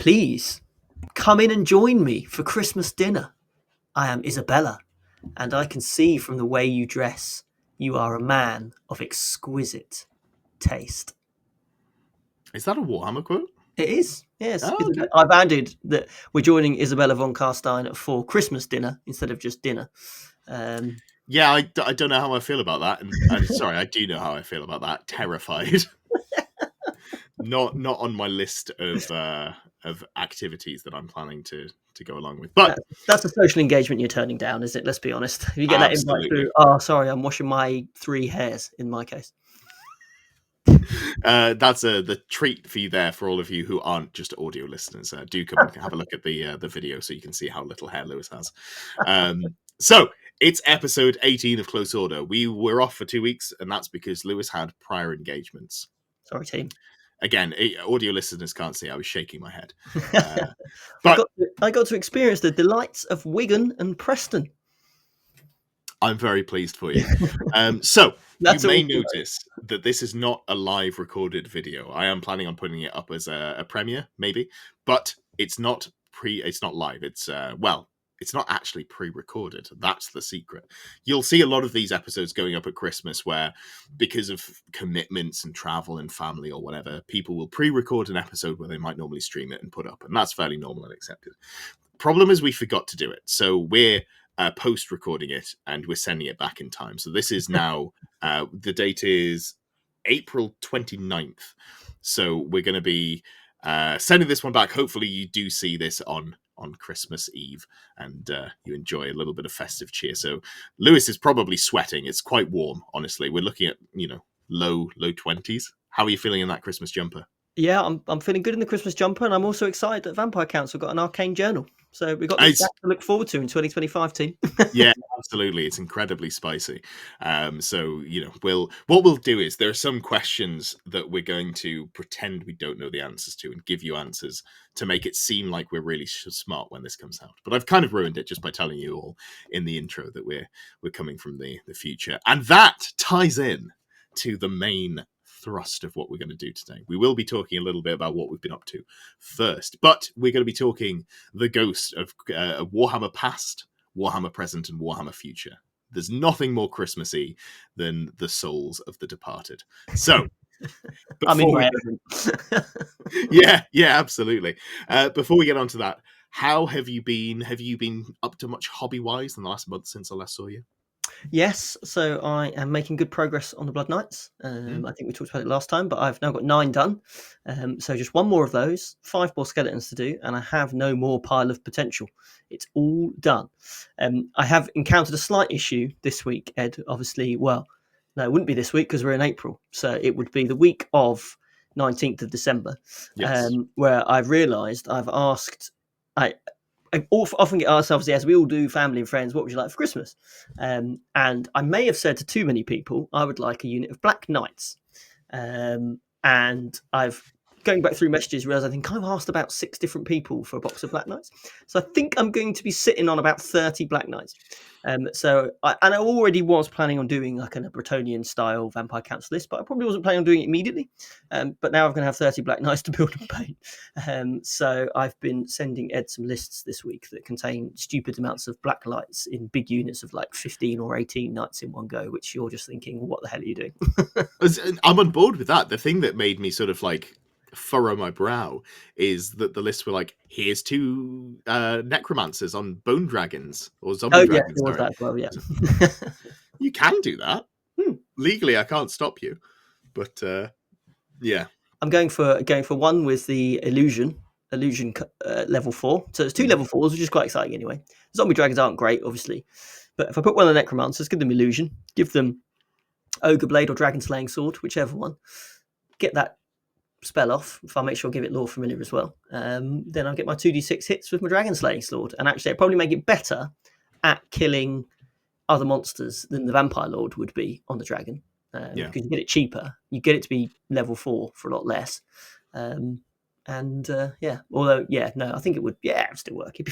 Please come in and join me for Christmas dinner. I am Isabella, and I can see from the way you dress, you are a man of exquisite taste. Is that a Warhammer quote? It is, yes. Oh, okay. I've added that we're joining Isabella von Carstein for Christmas dinner instead of just dinner. Yeah, I don't know how I feel about that. And sorry, I do know how I feel about that. Terrified. not on my list of activities that I'm planning to go along with. But that's a social engagement you're turning down, is it? Let's be honest. If you get that invite through, sorry, I'm washing my 3 hairs in my case. That's the treat for you there for all of you who aren't just audio listeners. Do come and have a look at the video so you can see how little hair Lewis has. So it's episode 18 of Close Order. We were off for 2 weeks, and that's because Lewis had prior engagements. Sorry, team. Again, audio listeners can't see. I was shaking my head. But I got to experience the delights of Wigan and Preston. I'm very pleased for you. So you may notice that this is not a live recorded video. I am planning on putting it up as a premiere, maybe, but it's not live. It's not actually pre-recorded. That's the secret. You'll see a lot of these episodes going up at Christmas where, because of commitments and travel and family or whatever, people will pre-record an episode where they might normally stream it and put up, and that's fairly normal and accepted. Problem is we forgot to do it. So we're post-recording it and we're sending it back in time. So this is now, the date is April 29th. So we're going to be sending this one back. Hopefully you do see this on Christmas Eve and you enjoy a little bit of festive cheer. So Lewis is probably sweating. It's quite warm, honestly. We're looking at, low 20s. How are you feeling in that Christmas jumper? Yeah, I'm feeling good in the Christmas jumper, and I'm also excited that Vampire Council got an Arcane Journal. So we've got this to look forward to in 2025, team. Yeah, absolutely. It's incredibly spicy. So, what we'll do is there are some questions that we're going to pretend we don't know the answers to and give you answers to make it seem like we're really smart when this comes out. But I've kind of ruined it just by telling you all in the intro that we're coming from the future. And that ties in to the main thrust of what we're going to do today. We will be talking a little bit about what we've been up to first, but we're going to be talking the ghost of Warhammer past, Warhammer present, and Warhammer future. There's nothing more Christmassy than the souls of the departed. So yeah, absolutely. Before we get on to that, how have you been? Have you been up to much hobby-wise in the last month since I last saw you? Yes, so I am making good progress on the Blood Knights. I think we talked about it last time, but I've now got 9 done. So just 1 more of those, 5 more skeletons to do, and I have no more pile of potential. It's all done. I have encountered a slight issue this week, Ed. Obviously, well, no, it wouldn't be this week because we're in April. So it would be the week of 19th of December, where I've realised I've asked... I often get asked, obviously, as we all do, family and friends, what would you like for Christmas? And I may have said to too many people, I would like a unit of Black Knights. And I've, going back through messages, realised I think I've asked about 6 different people for a box of Black Knights. So I think I'm going to be sitting on about 30 Black Knights. I already was planning on doing like a Bretonian style Vampire Council list, but I probably wasn't planning on doing it immediately. But now I'm going to have 30 Black Knights to build and paint. So I've been sending Ed some lists this week that contain stupid amounts of Black Knights in big units of like 15 or 18 Knights in one go, which you're just thinking, what the hell are you doing? I'm on board with that. The thing that made me sort of like furrow my brow is that the lists were like, here's 2 necromancers on bone dragons or zombie dragons. Yeah, that as well, yeah. You can do that. Legally, I can't stop you, but yeah. I'm going for one with the illusion level 4. So it's 2 level 4s, which is quite exciting anyway. Zombie dragons aren't great, obviously, but if I put one of the necromancers, give them illusion, give them ogre blade or dragon slaying sword, whichever one, get that spell off. If I make sure I give it lore familiar as well, then I'll get my 2d6 hits with my dragon slaying sword, and actually I'd probably make it better at killing other monsters than the vampire lord would be on the dragon, because you get it cheaper, you get it to be level 4 for a lot less, I think it would still work. It'd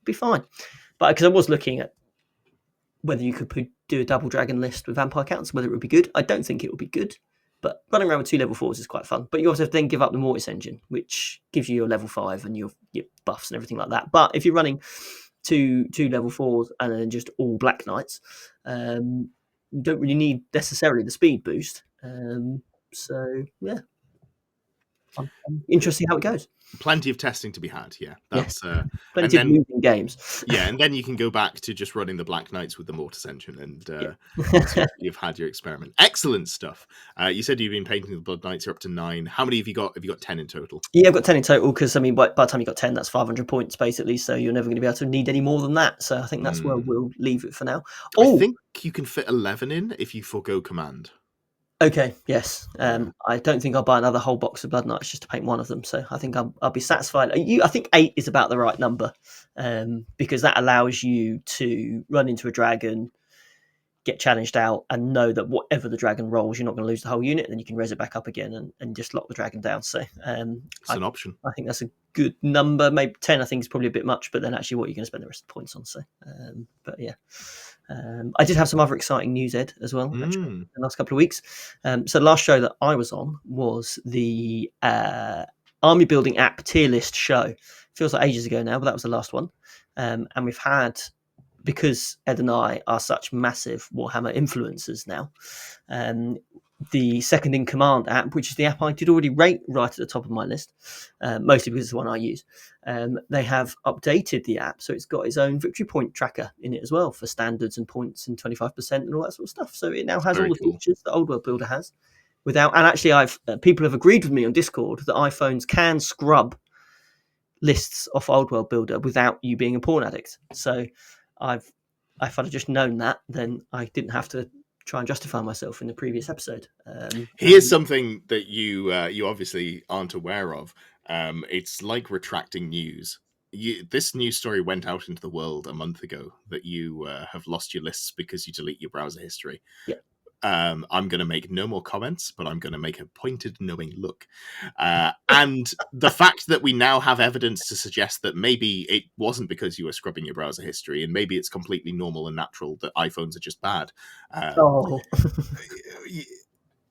be fine, but because I was looking at whether you could do a double dragon list with Vampire Council, whether it would be good. I don't think it would be good. But running around with 2 level 4s is quite fun. But you also have to then give up the Mortis engine, which gives you your level 5 and your buffs and everything like that. But if you're running two level 4s and then just all Black Knights, you don't really need necessarily the speed boost. So yeah, I'm interested to see how it goes. Plenty of testing to be had. Yeah, that's plenty of losing games. Yeah, and then you can go back to just running the Black Knights with the Mortis engine, and once you've had your experiment. Excellent stuff. You said you've been painting the Blood Knights. You're up to 9. How many have you got? Have you got 10 in total? Yeah, I've got 10 in total because I mean, by the time you got 10, that's 500 points basically. So you're never going to be able to need any more than that. So I think that's where we'll leave it for now. I think you can fit 11 in if you forego command. Okay, yes. I don't think I'll buy another whole box of Blood Knights just to paint one of them. So I think I'll be satisfied. I think 8 is about the right number, because that allows you to run into a dragon, get challenged out, and know that whatever the dragon rolls, you're not going to lose the whole unit. Then you can res it back up again and just lock the dragon down. So it's an option. I think that's a good number. Maybe 10, I think, is probably a bit much, but then actually what you're going to spend the rest of the points on. So, but yeah. I did have some other exciting news, Ed, as well, actually, in the last couple of weeks. So the last show that I was on was the Army Building app tier list show. Feels like ages ago now, but that was the last one. And we've had, because Ed and I are such massive Warhammer influencers now, the Second in Command app, which is the app I did already rate right at the top of my list, mostly because it's the one I use. They have updated the app, so it's got its own victory point tracker in it as well for standards and points and 25% and all that sort of stuff. So it now has all the features that Old World Builder has. And actually, people have agreed with me on Discord that iPhones can scrub lists off Old World Builder without you being a porn addict. So if I'd have just known that, then I didn't have to try and justify myself in the previous episode. Here's something that you obviously aren't aware of. It's like retracting news. This news story went out into the world a month ago that you have lost your lists because you delete your browser history. Yeah. I'm going to make no more comments, but I'm going to make a pointed, knowing look. And the fact that we now have evidence to suggest that maybe it wasn't because you were scrubbing your browser history, and maybe it's completely normal and natural that iPhones are just bad.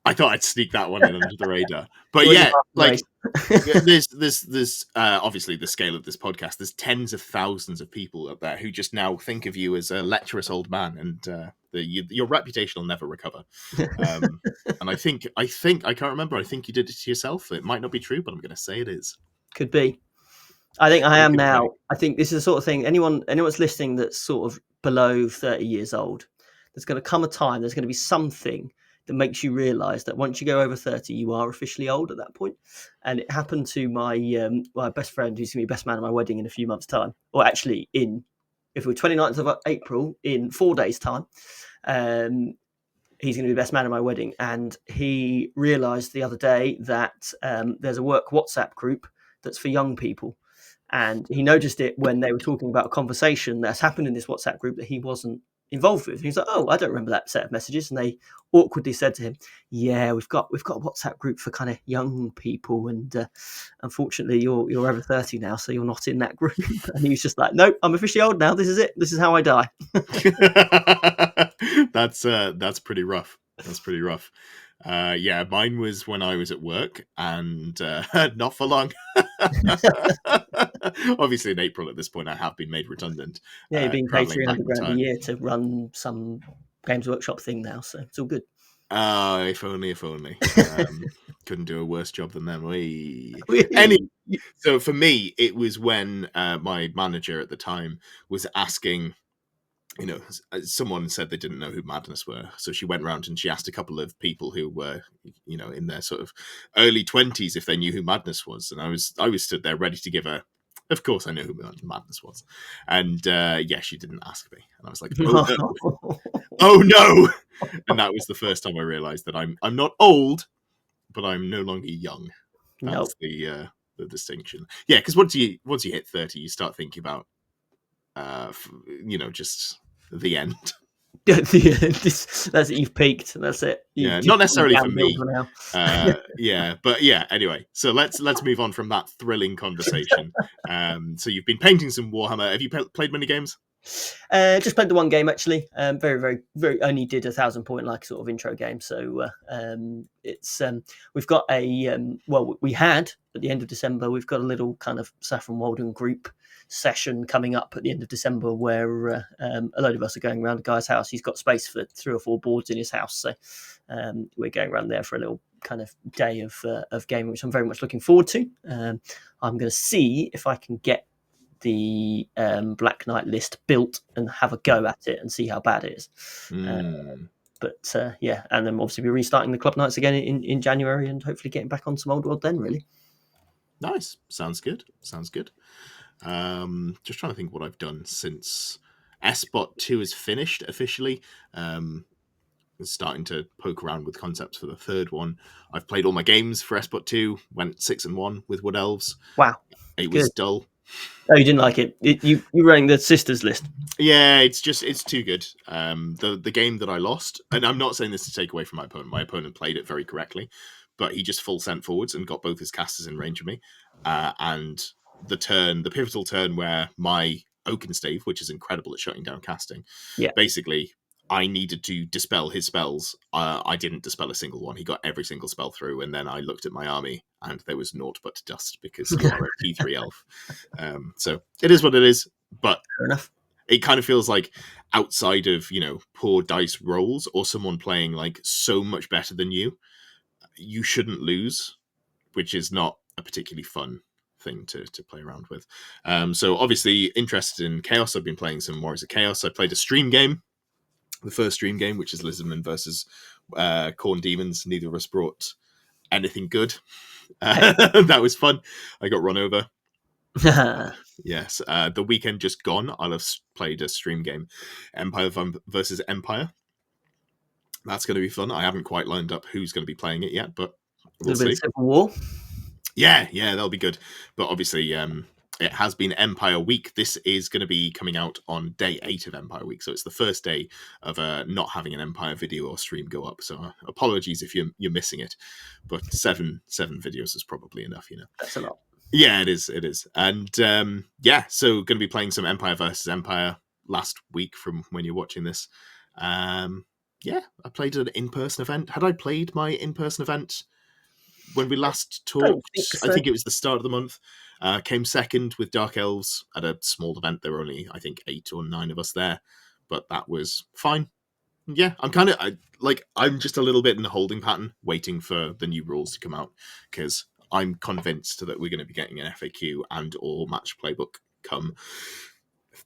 I thought I'd sneak that one in under the radar. But yeah, like there's obviously the scale of this podcast. There's tens of thousands of people out there who just now think of you as a lecherous old man, and your reputation will never recover. And I think I can't remember. I think you did it to yourself. It might not be true, but I'm going to say it is. Could be. I think I am now. I think this is the sort of thing. Anyone's listening that's sort of below 30 years old, there's going to come a time. There's going to be something that makes you realise that once you go over 30, you are officially old at that point. And it happened to my best friend, who's going to be best man at my wedding in a few months' time. Or actually, if we're 29th of April, in 4 days' time, he's going to be best man at my wedding. And he realised the other day that there's a work WhatsApp group that's for young people. And he noticed it when they were talking about a conversation that's happened in this WhatsApp group that he wasn't involved with. And he's like, "Oh, I don't remember that set of messages." And they awkwardly said to him, "Yeah, we've got a WhatsApp group for kind of young people, and unfortunately, you're over 30 now, so you're not in that group." And he was just like, "Nope, I'm officially old now. This is it. This is how I die." That's pretty rough. That's pretty rough. Yeah, mine was when I was at work, and not for long. Obviously, in April at this point, I have been made redundant. Yeah, you're being paid £300 a year to run some Games Workshop thing now, so it's all good. If only. Couldn't do a worse job than them. Anyway, so for me, it was when my manager at the time was asking, someone said they didn't know who Madness were. So she went around and she asked a couple of people who were, in their sort of early 20s if they knew who Madness was. And I was stood there ready to give her, of course I know who Madness was. And she didn't ask me. And I was like, oh no. Oh no. And that was the first time I realized that I'm not old, but I'm no longer young. That's the distinction. Yeah, because once you hit 30, you start thinking about just the end. That's it. You've peaked. That's it. Not necessarily for me. But anyway, so let's move on from that thrilling conversation. So you've been painting some Warhammer. Have you played many games? Just played the one game actually. Very only did 1,000 point like sort of intro game. So it's we've got a we had at the end of December we've got a little kind of Saffron Walden group session coming up at the end of December where a load of us are going around a guy's house. He's got space for 3 or 4 boards in his house, so we're going around there for a little kind of day of gaming, which I'm very much looking forward to. I'm going to see if I can get the Black Knight list built and have a go at it and see how bad it is. But and then obviously we're restarting the club nights again in January and hopefully getting back on some Old World then, really. Nice. Sounds good. Just trying to think what I've done since SBot 2 is finished officially. Starting to poke around with concepts for the third one. I've played all my games for SBot 2, went 6-1 with Wood Elves. Wow. It was dull. Oh, you didn't like it? You rang the sisters list. Yeah, it's too good. The game that I lost, and I'm not saying this to take away from my opponent. My opponent played it very correctly, but he just full sent forwards and got both his casters in range of me. And the pivotal turn where my Oakenstave, which is incredible at shutting down casting, basically I needed to dispel his spells. I didn't dispel a single one. He got every single spell through, and then I looked at my army, and there was naught but dust because you are a P3 elf. So it is what it is, but fair enough. It kind of feels like outside of, poor dice rolls or someone playing like so much better than you shouldn't lose, which is not a particularly fun thing to play around with. So obviously interested in Chaos. I've been playing some Warriors of Chaos. I played a stream game. The first stream game, which is Lizardmen versus Khorne Demons. Neither of us brought anything good. That was fun. I got run over. Yes. The weekend just gone, I'll have played a stream game, Empire versus Empire. That's going to be fun. I haven't quite lined up who's going to be playing it yet, but we'll see. Civil War. Yeah, that'll be good. But obviously, it has been Empire Week. This is going to be coming out on day 8 of Empire Week, so it's the first day of not having an Empire video or stream go up. So apologies if you're missing it, but seven videos is probably enough. That's a lot. Yeah, it is. And so going to be playing some Empire versus Empire last week from when you're watching this. I played an in-person event. Had I played my in-person event when we last talked? I think it was the start of the month. Came second with Dark Elves at a small event. There were only, I think, 8 or 9 of us there, but that was fine. Yeah, I'm just a little bit in a holding pattern, waiting for the new rules to come out, because I'm convinced that we're going to be getting an FAQ and or match playbook come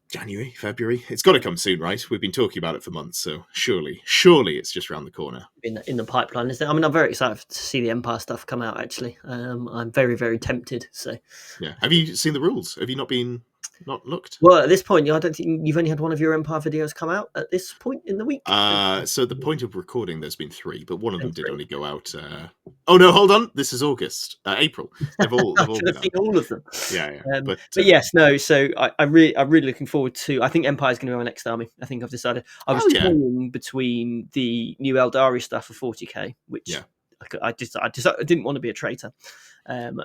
January, February. It's got to come soon, right? We've been talking about it for months, so surely it's just around the corner. In the pipeline, isn't it? I mean, I'm very excited to see the Empire stuff come out, actually. I'm very, very tempted. So, yeah. Have you seen the rules? Have you not looked? Well, at this point, I don't think you've only had one of your Empire videos come out at this point in the week. So the point of recording, there's been 3, but one of them did only go out. Oh no, hold on! This is April. They've all been out. All of them. Yeah. But yes, no. So I'm really looking forward to. I think Empire is going to be my next army. I think I've decided. I was toying between the new Eldari stuff for 40k, which I didn't want to be a traitor.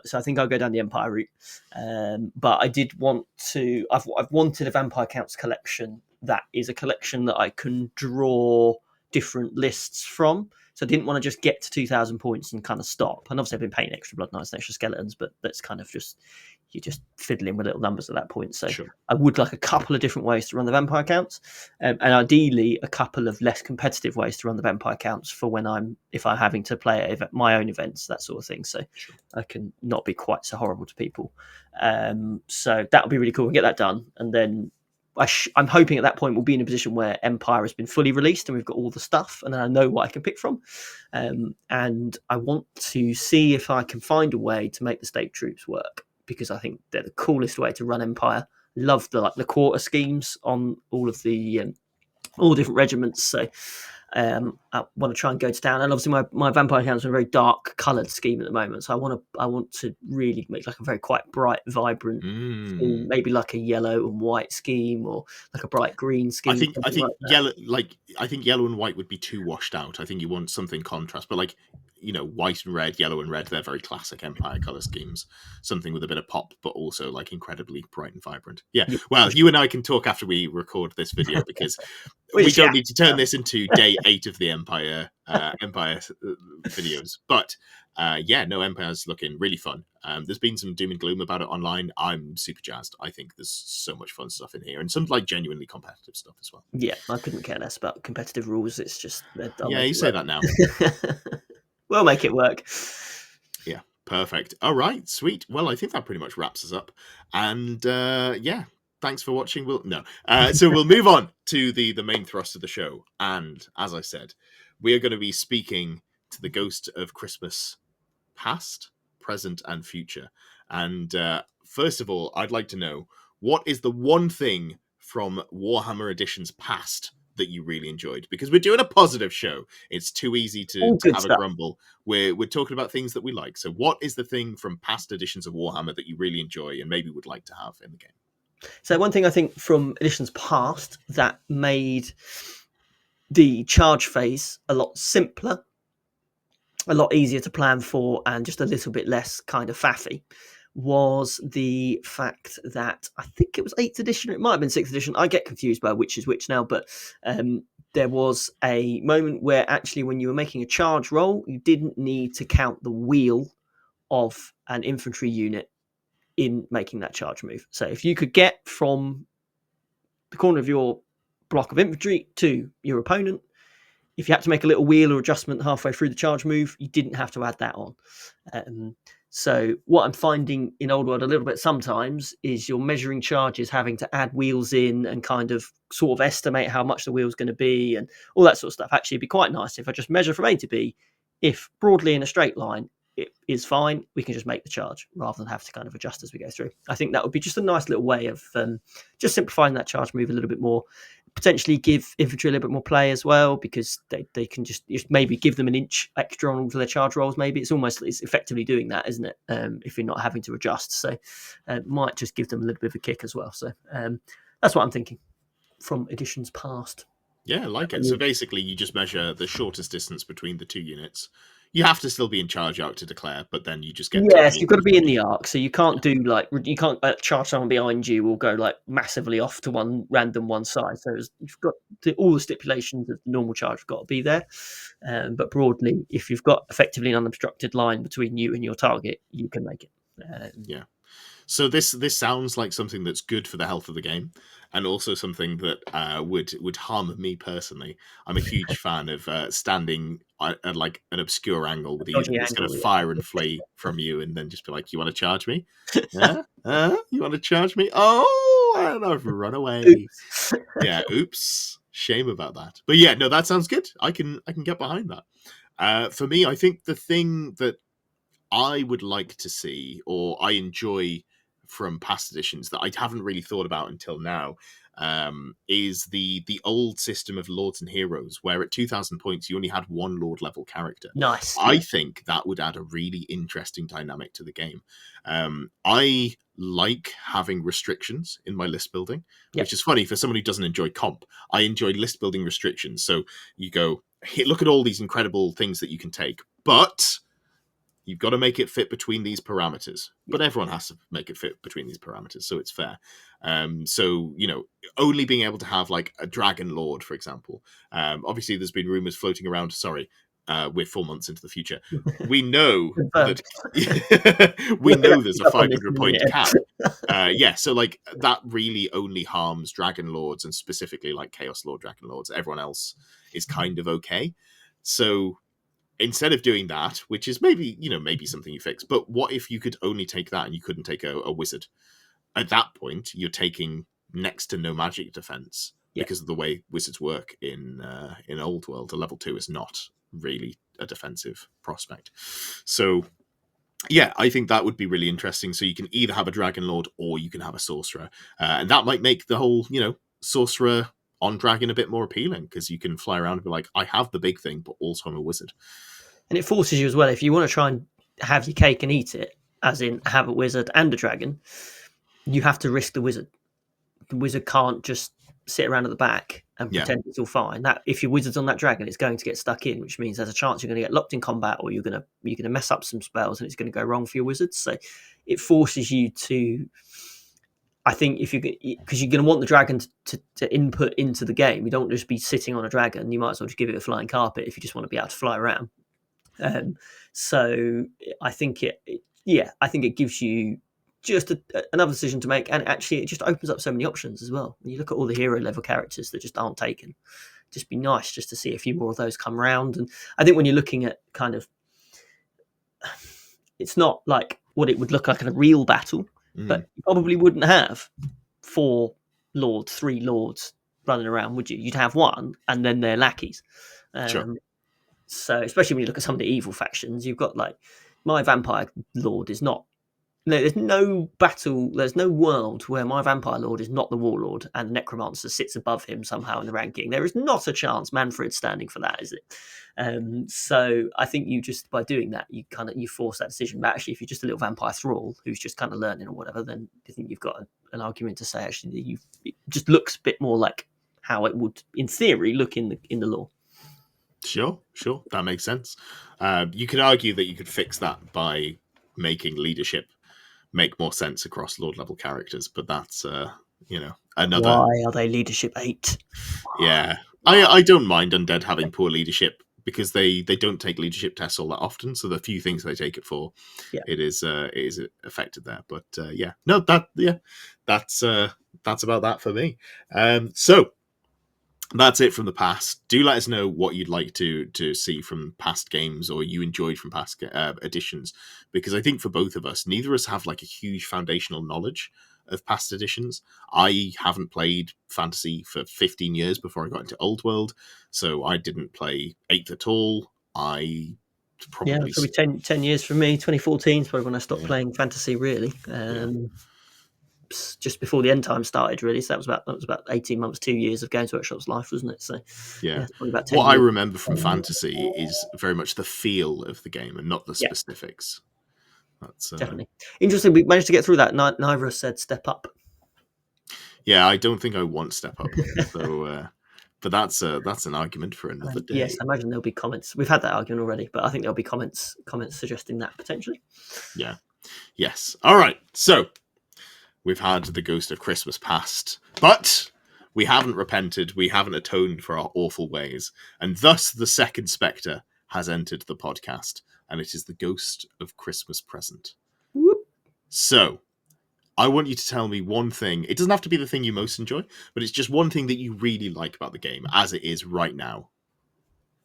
So I think I'll go down the Empire route. But I did want to. I've wanted a Vampire Counts collection that is a collection that I can draw different lists from. So I didn't want to just get to 2,000 points and kind of stop. And obviously I've been paying extra Blood Knights and extra Skeletons, but that's kind of you're just fiddling with little numbers at that point. So I would like a couple of different ways to run the Vampire Counts, and ideally a couple of less competitive ways to run the Vampire Counts for if I'm having to play my own events, that sort of thing. So I can not be quite so horrible to people. So that would be really cool. We'll get that done, and then I'm hoping at that point we'll be in a position where Empire has been fully released and we've got all the stuff, and then I know what I can pick from. And I want to see if I can find a way to make the state troops work, because I think they're the coolest way to run Empire. Love the quarter schemes on all of the all different regiments. So I want to try and go to town. And obviously, my vampire accounts are a very dark coloured scheme at the moment, so I want to really make like a very quite bright, vibrant scheme, maybe like a yellow and white scheme, or like a bright green scheme. I think like yellow, I think yellow and white would be too washed out. I think you want something contrast, but like, you know, white and red, yellow and red, they're very classic Empire color schemes. Something with a bit of pop, but also like incredibly bright and vibrant. Yeah. Well, you and I can talk after we record this video, because we don't need to turn this into day 8 of the Empire videos. But yeah, no, Empire's looking really fun. There's been some doom and gloom about it online. I'm super jazzed. I think there's so much fun stuff in here, and some like genuinely competitive stuff as well. Yeah, I couldn't care less about competitive rules. It's just yeah, you say that now. We'll make it work. Yeah, perfect. All right, sweet. Well, I think that pretty much wraps us up. And yeah, thanks for watching. So we'll move on to the main thrust of the show. And as I said, we are going to be speaking to the ghost of Christmas past, present, and future. And first of all, I'd like to know, what is the one thing from Warhammer Editions past that you really enjoyed? Because we're doing a positive show. It's too easy to have a grumble. We're talking about things that we like. So what is the thing from past editions of Warhammer that you really enjoy and maybe would like to have in the game? So one thing I think from editions past that made the charge phase a lot simpler, a lot easier to plan for, and just a little bit less kind of faffy, was the fact that I think it was 8th edition, it might have been 6th edition. I get confused by which is which now, but there was a moment where actually when you were making a charge roll, you didn't need to count the wheel of an infantry unit in making that charge move. So if you could get from the corner of your block of infantry to your opponent, if you had to make a little wheel or adjustment halfway through the charge move, you didn't have to add that on. So what I'm finding in Old World a little bit sometimes is you're measuring charges, having to add wheels in and kind of sort of estimate how much the wheel's going to be and all that sort of stuff. Actually, it'd be quite nice if I just measure from A to B. If broadly in a straight line, it is fine, we can just make the charge rather than have to kind of adjust as we go through. I think that would be just a nice little way of just simplifying that charge move a little bit more. Potentially give infantry a little bit more play as well, because they can just maybe give them an inch extra on for their charge rolls. Maybe it's effectively doing that, isn't it? If you're not having to adjust, so might just give them a little bit of a kick as well. So that's what I'm thinking from editions past. Yeah, I like it. So basically, you just measure the shortest distance between the two units. You have to still be in charge out to declare, but then you just get you've got to be in the arc, so you can't do like you can't charge someone behind you or go like massively off to one side. So you've got all the stipulations of the normal charge have got to be there, but broadly, if you've got effectively an unobstructed line between you and your target, you can make it. Yeah. So this sounds like something that's good for the health of the game, and also something that would harm me personally. I'm a huge fan of standing at like an obscure angle with a unit that's going to fire and flee from you, and then just be like, "You want to charge me? Yeah, you want to charge me? Oh, I don't know if run away." Oops. Yeah, oops. Shame about that. But yeah, no, that sounds good. I can get behind that. For me, I think the thing that I would like to see, or I enjoy from past editions that I haven't really thought about until now, is the old system of lords and heroes, where at 2,000 points you only had one lord level character. Nice. I think that would add a really interesting dynamic to the game. I like having restrictions in my list building, which is funny for someone who doesn't enjoy comp. I enjoy list building restrictions. So you go, hey, look at all these incredible things that you can take, but you've got to make it fit between these parameters, but everyone has to make it fit between these parameters, so it's fair. So, you know, only being able to have like a Dragon Lord, for example. Obviously, there's been rumors floating around. Sorry, we're 4 months into the future. We know that we know there's a 500 point cap. Yeah, so like that really only harms Dragon Lords, and specifically like Chaos Lord Dragon Lords. Everyone else is kind of okay. So instead of doing that, which is maybe something you fix, but what if you could only take that and you couldn't take a wizard? At that point, you're taking next to no magic defense because of the way wizards work in Old World. A level 2 is not really a defensive prospect. So yeah, I think that would be really interesting. So you can either have a Dragon Lord or you can have a sorcerer, and that might make the whole sorcerer on dragon a bit more appealing, because you can fly around and be like, I have the big thing, but also I'm a wizard. And it forces you as well, if you want to try and have your cake and eat it, as in have a wizard and a dragon, you have to risk the wizard. The wizard can't just sit around at the back and pretend it's all fine. That if your wizard's on that dragon, it's going to get stuck in, which means there's a chance you're going to get locked in combat, or you're going to mess up some spells, and it's going to go wrong for your wizards. So it forces you to, I think, if you, because you're going to want the dragon to input into the game. You don't just be sitting on a dragon. You might as well just give it a flying carpet if you just want to be able to fly around. So I think I think it gives you just another decision to make, and actually it just opens up so many options as well. When you look at all the hero level characters that just aren't taken, just be nice just to see a few more of those come around. And I think when you're looking at kind of, it's not like what it would look like in a real battle, but you probably wouldn't have 4 lords, 3 lords running around, would you? You'd have one, and then their lackeys. Sure. So especially when you look at some of the evil factions, you've got like, my vampire lord is not, there's no battle, there's no world where my vampire lord is not the warlord and the necromancer sits above him somehow in the ranking. There is not a chance Manfred's standing for that, is it? So I think you just, by doing that, you force that decision. But actually, if you're just a little vampire thrall who's just kind of learning or whatever, then I think you've got an argument to say actually that it just looks a bit more like how it would, in theory, look in the lore. Sure, that makes sense. You could argue that you could fix that by making leadership make more sense across lord level characters, but that's another. Why are they leadership 8? Yeah, I don't mind undead having poor leadership, because they don't take leadership tests all that often, so the few things they take it for, it is affected there. But that's about that for me. So that's it from the past. Do let us know what you'd like to see from past games, or you enjoyed from past editions, because I think for both of us, neither of us have like a huge foundational knowledge of past editions. I haven't played fantasy for 15 years before I got into Old World, so I didn't play 8th at all. I probably 10 years for me. 2014 is probably when I stopped playing fantasy, really. Just before the end time started, really. So that was about 18 months, 2 years of Games Workshop's life, wasn't it? So probably about 10 what years. I remember from fantasy is very much the feel of the game and not the specifics. That's definitely interesting. We managed to get through that. Neither of us said step up. Yeah, I don't think I want step up. So, but that's an argument for another day. Yes, I imagine there'll be comments. We've had that argument already, but I think there'll be comments suggesting that potentially. Yeah. Yes. All right. So we've had the ghost of Christmas past, but we haven't repented. We haven't atoned for our awful ways, and thus the second spectre has entered the podcast, and it is the ghost of Christmas present. Whoop. So I want you to tell me one thing. It doesn't have to be the thing you most enjoy, but it's just one thing that you really like about the game as it is right now.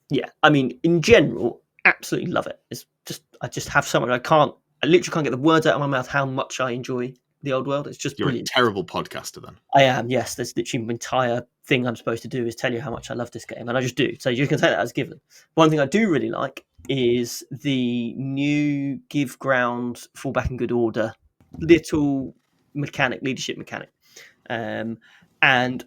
Yeah, I mean, in general, absolutely love it. I just have so much. I literally can't get the words out of my mouth how much I enjoy the Old World. It's just brilliant. You're a terrible podcaster then. I am, yes. There's literally an entire thing I'm supposed to do is tell you how much I love this game, and I just do. So you can take that as given. One thing I do really like is the new give ground, fall back in good order, little leadership mechanic. And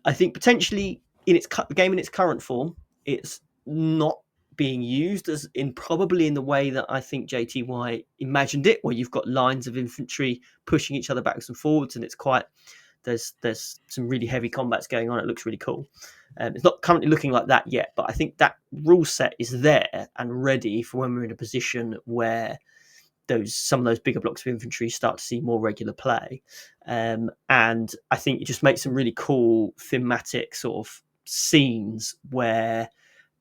I think potentially the game in its current form, it's not being used probably in the way that I think JTY imagined it, where you've got lines of infantry pushing each other backwards and forwards, and it's quite there's some really heavy combats going on. It looks really cool. It's not currently looking like that yet, but I think that rule set is there and ready for when we're in a position where some of those bigger blocks of infantry start to see more regular play. And I think it just makes some really cool thematic sort of scenes where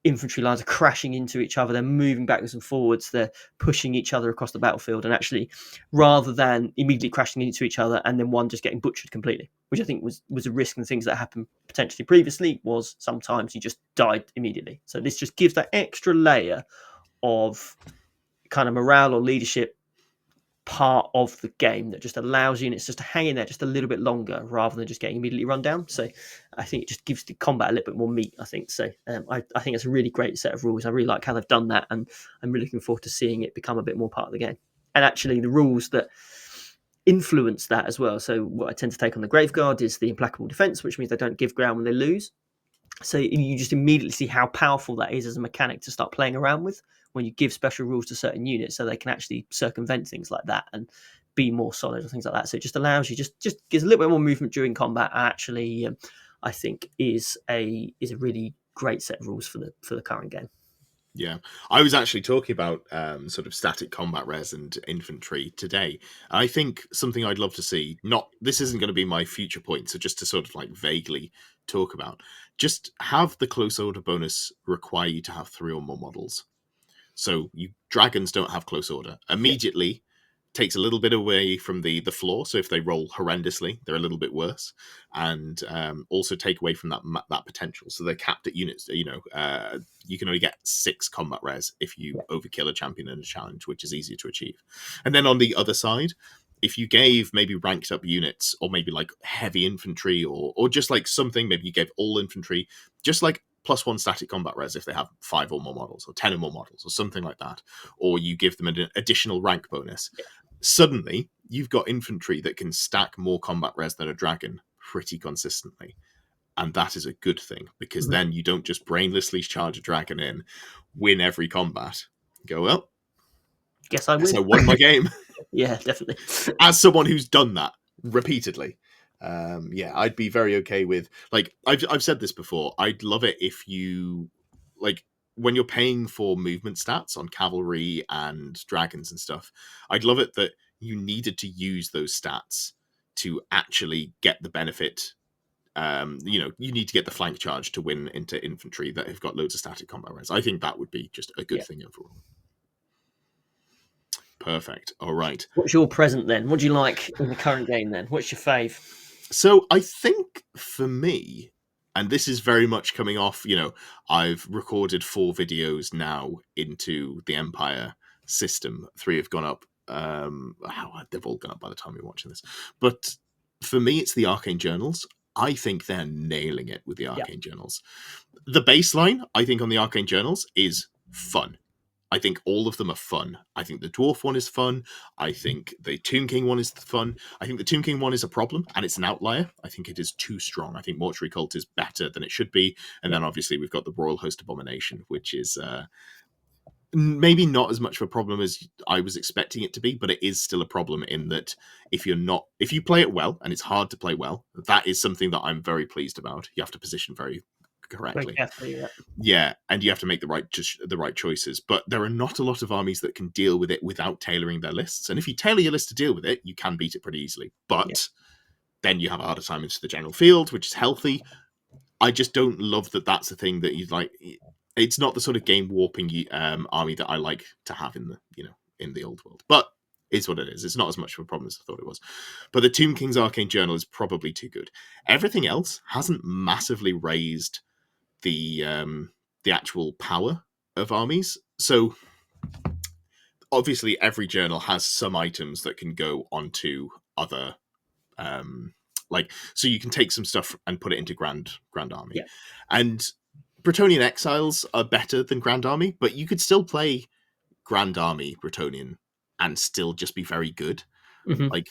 infantry lines are crashing into each other, they're moving backwards and forwards, they're pushing each other across the battlefield, and actually, rather than immediately crashing into each other and then one just getting butchered completely, which I think was a risk, and things that happened potentially previously was sometimes you just died immediately. So this just gives that extra layer of kind of morale or leadership part of the game that just allows units just to hang in there just a little bit longer rather than just getting immediately run down. So I think it just gives the combat a little bit more meat, I think. So I think it's a really great set of rules. I really like how they've done that, and I'm really looking forward to seeing it become a bit more part of the game. And actually the rules that influence that as well. So what I tend to take on the Graveguard is the implacable defense, which means they don't give ground when they lose. So you just immediately see how powerful that is as a mechanic to start playing around with when you give special rules to certain units, so they can actually circumvent things like that and be more solid and things like that. So it just allows you, just gives a little bit more movement during combat. And actually, I think is a really great set of rules for the current game. Yeah, I was actually talking about sort of static combat res and infantry today. I think something I'd love to see, not, this isn't going to be my future point, so just to sort of like vaguely talk about, just have the close order bonus require you to have 3 or more models. So dragons don't have close order. Immediately takes a little bit away from the floor. So if they roll horrendously, they're a little bit worse, and also take away from that potential. So they're capped at units. You can only get 6 combat res if you overkill a champion in a challenge, which is easier to achieve. And then on the other side, if you gave maybe ranked up units, or maybe like heavy infantry, or just like something, maybe you gave all infantry, just like +1 static combat res if they have 5 or more models, or 10 or more models, or something like that, or you give them an additional rank bonus. Suddenly, you've got infantry that can stack more combat res than a dragon pretty consistently. And that is a good thing, because then you don't just brainlessly charge a dragon in, win every combat, go, well, guess I win. So I won my game. Yeah, definitely. As someone who's done that repeatedly, I'd be very okay with, like, I've said this before, I'd love it if you, like, when you're paying for movement stats on cavalry and dragons and stuff, I'd love it that you needed to use those stats to actually get the benefit. You need to get the flank charge to win into infantry that have got loads of static combat res. I think that would be just a good thing overall. Perfect. All right. What's your present then? What do you like in the current game then? What's your fave? So I think for me, and this is very much coming off, I've recorded 4 videos now into the Empire system. 3 have gone up. They've all gone up by the time you're watching this. But for me, it's the Arcane Journals. I think they're nailing it with the Arcane Journals. The baseline, I think, on the Arcane Journals is fun. I think all of them are fun. I think the Dwarf one is fun. I think the Tomb King one is fun. I think the Tomb King one is a problem, and it's an outlier. I think it is too strong. I think Mortuary Cult is better than it should be. And then obviously we've got the Royal Host Abomination, which is maybe not as much of a problem as I was expecting it to be, but it is still a problem in that if you play it well, and it's hard to play well, that is something that I'm very pleased about. You have to position very correctly. Very carefully, and you have to make the right choices. But there are not a lot of armies that can deal with it without tailoring their lists. And if you tailor your list to deal with it, you can beat it pretty easily. But then you have a harder time into the general field, which is healthy. I just don't love that that's a thing that you'd like. It's not the sort of game warping army that I like to have in the old world. But is what it is. It's not as much of a problem as I thought it was. But the Tomb King's Arcane Journal is probably too good. Everything else hasn't massively raised the actual power of armies. So obviously every journal has some items that can go onto other so you can take some stuff and put it into Grand Army. And Bretonnian Exiles are better than Grand Army, but you could still play Grand Army Bretonnian and still just be very good. Like,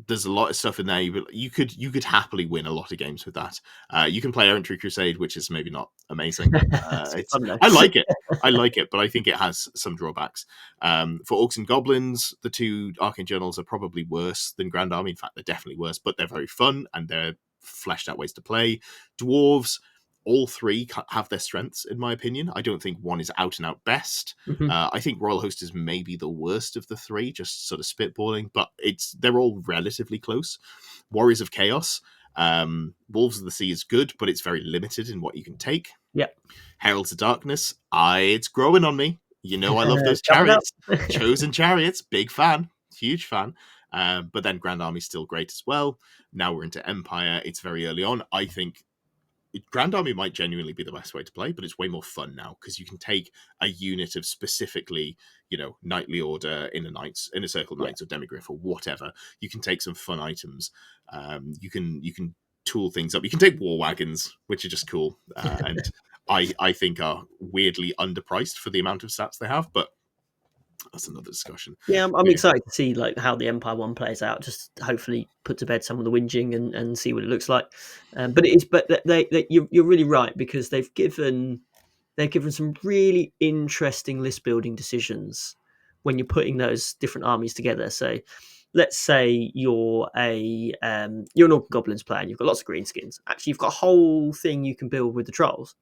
there's a lot of stuff in there. You could happily win a lot of games with that. You can play Errantry Crusade, which is maybe not amazing. I like it, but I think it has some drawbacks. For Orcs and Goblins, the 2 Arcane Journals are probably worse than Grand Army. In fact, they're definitely worse, but they're very fun and they're fleshed out ways to play. Dwarves, all 3 have their strengths, in my opinion. I don't think one is out and out best. I think Royal Host is maybe the worst of the 3, just sort of spitballing, but they're all relatively close. Warriors of Chaos, Wolves of the Sea is good, but it's very limited in what you can take. Heralds of Darkness, it's growing on me. I love those chariots. Chosen Chariots, big fan, huge fan. But then Grand Army's still great as well. Now we're into Empire. It's very early on. I think Grand Army might genuinely be the best way to play, but it's way more fun now because you can take a unit of specifically, Knightly Order, Inner Circle Knights, or Demigryph, or whatever. You can take some fun items. You can tool things up. You can take war wagons, which are just cool, and I think are weirdly underpriced for the amount of stats they have. But That's another discussion. Yeah, I'm excited to see like how the Empire one plays out. Just hopefully put to bed some of the whinging and see what it looks like. But you're really right, because they've given some really interesting list building decisions when you're putting those different armies together. So let's say you're an Orc Goblins player and you've got lots of greenskins. Actually, you've got a whole thing you can build with the trolls.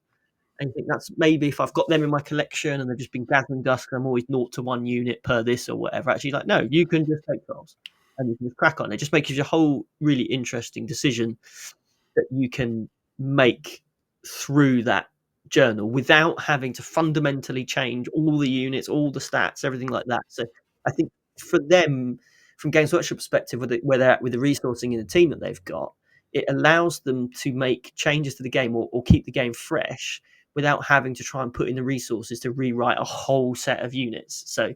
And you think that's maybe if I've got them in my collection and they've just been gathering dust and I'm always 0 to 1 unit per this or whatever. Actually, like, no, you can just take trolls and you can just crack on. It just makes you a whole really interesting decision that you can make through that journal without having to fundamentally change all the units, all the stats, everything like that. So I think for them, from Games Workshop perspective, where they're at with the resourcing in the team that they've got, it allows them to make changes to the game or keep the game fresh without having to try and put in the resources to rewrite a whole set of units. So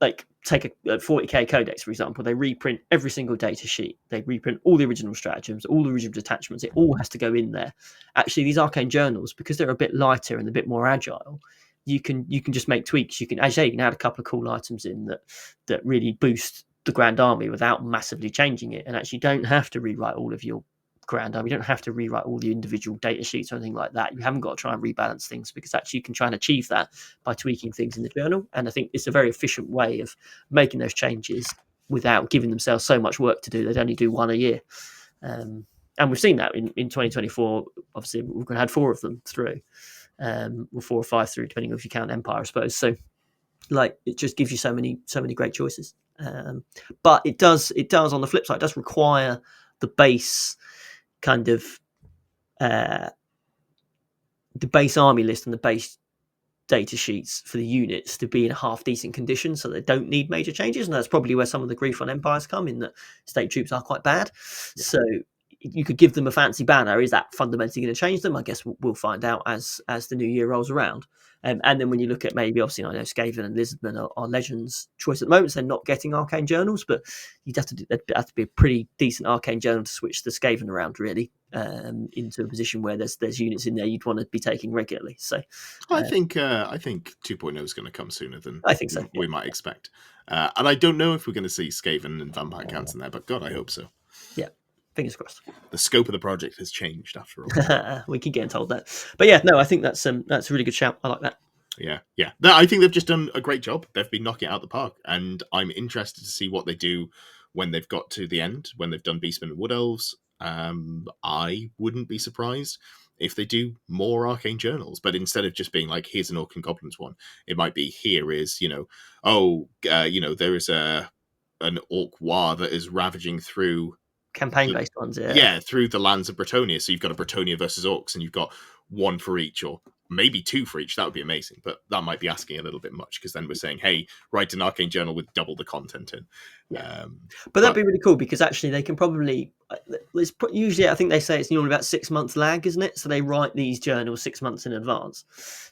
like take a 40k codex, for example, they reprint every single data sheet, they reprint all the original stratagems, all the original detachments, it all has to go in there. Actually, these Arcane Journals, because they're a bit lighter and a bit more agile, you can just make tweaks. You can, as you can add a couple of cool items in that really boost the Grand Army without massively changing it, and actually don't have to rewrite all of your Grand Army. You don't have to rewrite all the individual data sheets or anything like that. You haven't got to try and rebalance things, because actually you can try and achieve that by tweaking things in the journal. And I think it's a very efficient way of making those changes without giving themselves so much work to do. They'd only do one a year. And we've seen that in 2024. Obviously, we've had 4 of them through, or 4 or 5 through, depending on if you count Empire, I suppose. So, like, it just gives you so many great choices. But it does on the flip side, it does require the base kind of the base army list and the base data sheets for the units to be in a half decent condition, so they don't need major changes. And that's probably where some of the grief on Empires come in, that state troops are quite bad. Yeah. So you could give them a fancy banner. Is that fundamentally going to change them? I guess we'll find out as the new year rolls around. And then when you look at maybe, obviously, I know Skaven and Lizardman are Legends' choice at the moment, so they're not getting Arcane Journals, but you'd have to be a pretty decent Arcane Journal to switch the Skaven around, really, into a position where there's units in there you'd want to be taking regularly. So I think 2.0 is going to come sooner than I think so, we might expect. And I don't know if we're going to see Skaven and Vampire Counts in there, but God, I hope so. Yeah. Fingers crossed. The scope of the project has changed after all. We keep getting told that, but yeah, no, I think that's a really good shout. I like that. Yeah. I think they've just done a great job. They've been knocking it out the park, and I'm interested to see what they do when they've got to the end, when they've done Beastmen and Wood Elves. I wouldn't be surprised if they do more Arcane Journals, but instead of just being like, here's an Orc and Goblins one, it might be, here is, there is an Orc War that is ravaging through campaign-based ones, yeah, through the lands of Bretonia. So you've got a Bretonia versus Orcs, and you've got 1 for each, or maybe 2 for each. That would be amazing, but that might be asking a little bit much, because then we're saying, hey, write an Arcane Journal with double the content in. Yeah. But that'd be really cool, because actually they can probably, usually I think they say it's normally about 6 months lag, isn't it? So they write these journals 6 months in advance.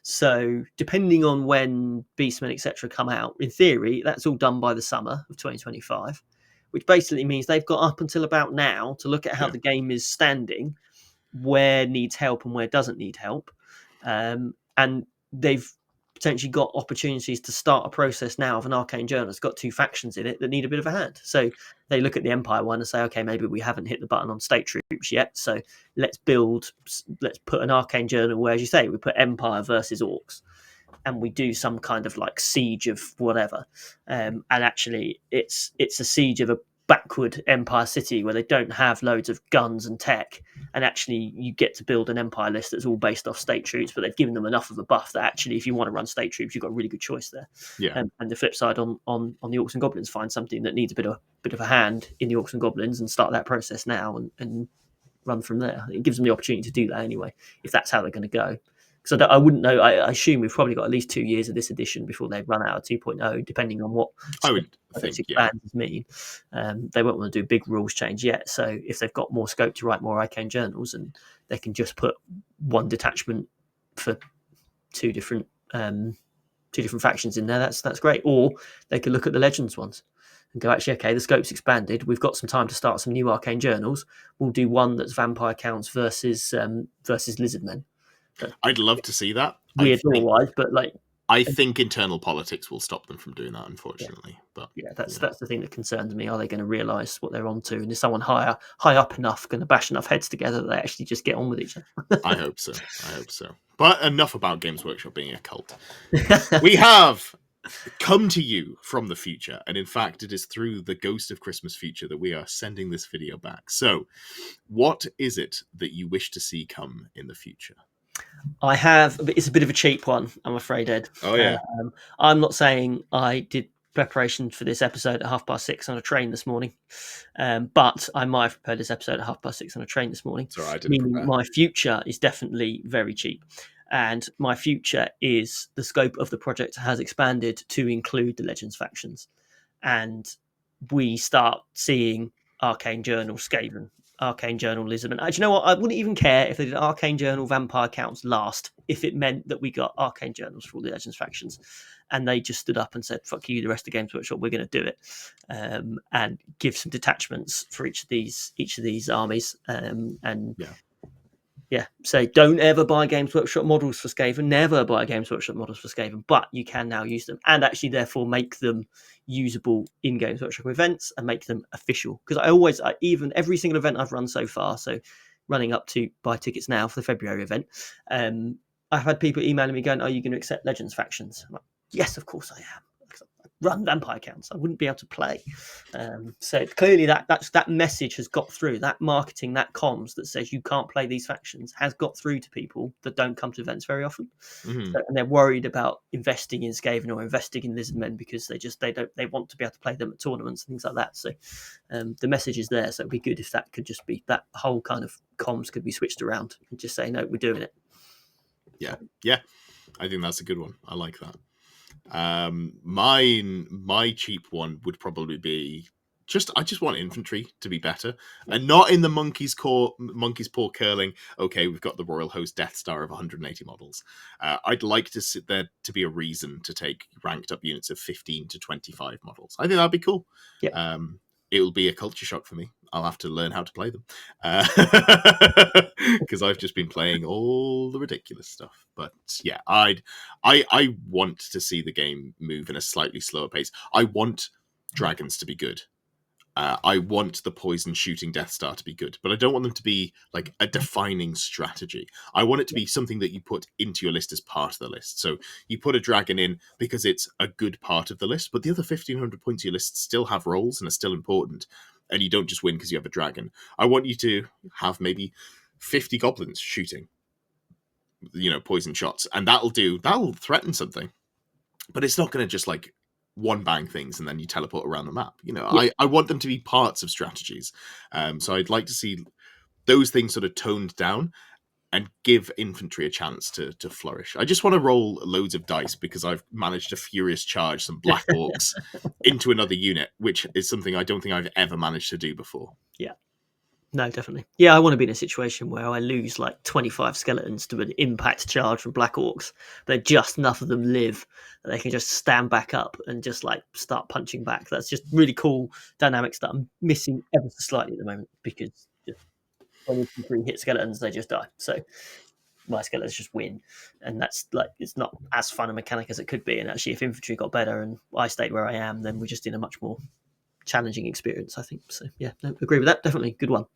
So depending on when Beastmen, etc. come out, in theory, that's all done by the summer of 2025. Which basically means they've got up until about now to look at how the game is standing, where needs help and where doesn't need help. And they've potentially got opportunities to start a process now of an Arcane Journal. It's got 2 factions in it that need a bit of a hand. So they look at the Empire one and say, okay, maybe we haven't hit the button on state troops yet. So let's put an Arcane Journal where, as you say, we put Empire versus Orcs. And we do some kind of like siege of whatever, and actually it's a siege of a backward Empire city where they don't have loads of guns and tech, and actually you get to build an Empire list that's all based off state troops, but they've given them enough of a buff that actually, if you want to run state troops, you've got a really good choice there. And the flip side on the Orcs and Goblins, find something that needs a bit of a hand in the Orcs and Goblins and start that process now and run from there. It gives them the opportunity to do that anyway, if that's how they're going to go. Because I wouldn't know. I assume we've probably got at least 2 years of this edition before they run out of 2.0, depending on what I would think expands mean. They won't want to do a big rules change yet. So if they've got more scope to write more Arcane Journals, and they can just put 1 detachment for 2 different factions in there, that's great. Or they could look at the Legends ones and go, actually, okay, the scope's expanded. We've got some time to start some new Arcane Journals. We'll do one that's Vampire Counts versus Lizardmen. I'd love to see that. Weird lore-wise, but like I think internal politics will stop them from doing that, unfortunately. But that's the thing that concerns me. Are they going to realise what they're onto? And is someone high up enough going to bash enough heads together that they actually just get on with each other? I hope so. But enough about Games Workshop being a cult. We have come to you from the future, and in fact, it is through the ghost of Christmas future that we are sending this video back. So, what is it that you wish to see come in the future? I have. It's a bit of a cheap one, I'm afraid, Ed. Oh yeah. I'm not saying I did preparation for this episode at 6:30 on a train this morning, but I might have prepared this episode at 6:30 on a train this morning. Sorry, I didn't meaning prepare. my future is definitely very cheap, and my future is the scope of the project has expanded to include the Legends factions, and we start seeing Arcane Journal Skaven, Arcane Journal Lisbon. Do you know what? I wouldn't even care if they did Arcane Journal Vampire Counts last, if it meant that we got Arcane Journals for all the Legends factions. And they just stood up and said, fuck you, the rest of Games Workshop, we're going to do it. And give some detachments for each of these armies. Say don't ever buy Games Workshop models for Skaven, never buy Games Workshop models for Skaven, but you can now use them and actually therefore make them usable in Games Workshop events and make them official. Because even every single event I've run so far, so running up to buy tickets now for the February event, I've had people emailing me going, are you going to accept Legends factions? I'm like, yes, of course I am. Run Vampire Counts. I wouldn't be able to play. So clearly that message has got through. That marketing, that comms that says you can't play these factions has got through to people that don't come to events very often. Mm-hmm. And they're worried about investing in Skaven or investing in Lizardmen because they want to be able to play them at tournaments and things like that. So the message is there. So it'd be good if that could just be, that whole kind of comms could be switched around and just say, no, we're doing it. Yeah. I think that's a good one. I like that. My cheap one would probably be I just want infantry to be better, and not in the monkey's paw curling. Okay, we've got the Royal Host Death Star of 180 models. I'd like to sit there to be a reason to take ranked up units of 15 to 25 models. I think that'd be cool. Yeah. It will be a culture shock for me. I'll have to learn how to play them because I've just been playing all the ridiculous stuff. But yeah, I want to see the game move in a slightly slower pace. I want dragons to be good. I want the poison shooting Death Star to be good, but I don't want them to be like a defining strategy. I want it to be something that you put into your list as part of the list. So you put a dragon in because it's a good part of the list, but the other 1,500 points of your list still have roles and are still important, and you don't just win because you have a dragon. I want you to have maybe 50 goblins shooting, poison shots, and that'll threaten something, but it's not going to just like one bang things and then you teleport around the map. I want them to be parts of strategies. So I'd like to see those things sort of toned down and give infantry a chance to flourish. I just want to roll loads of dice because I've managed to furious charge some Black Orcs into another unit, which is something I don't think I've ever managed to do before. Yeah. No, definitely. Yeah, I want to be in a situation where I lose like 25 skeletons to an impact charge from Black Orcs, but just enough of them live that they can just stand back up and just like start punching back. That's just really cool dynamics that I'm missing ever so slightly at the moment because just when infantry hit skeletons, they just die. So my skeletons just win, and that's like it's not as fun a mechanic as it could be. And actually, if infantry got better and I stayed where I am, then we're just in a much more challenging experience, I think. So yeah, no, agree with that. Definitely good one.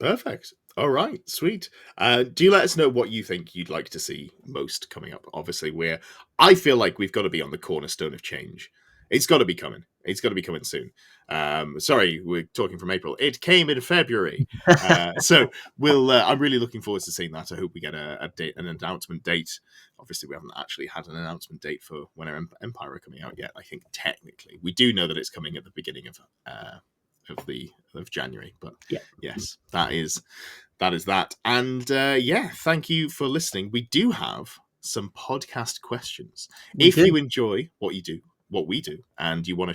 Perfect. All right, sweet. Do you let us know what you think you'd like to see most coming up? Obviously, I feel like we've got to be on the cornerstone of change. It's got to be coming. It's got to be coming soon. Sorry, we're talking from April. It came in February. So I'm really looking forward to seeing that. I hope we get an announcement date. Obviously, we haven't actually had an announcement date for when our Empire are coming out yet. I think technically we do know that it's coming at the beginning of January, but yes, that is that. And thank you for listening. We do have some podcast questions. If you enjoy what we do, and you want to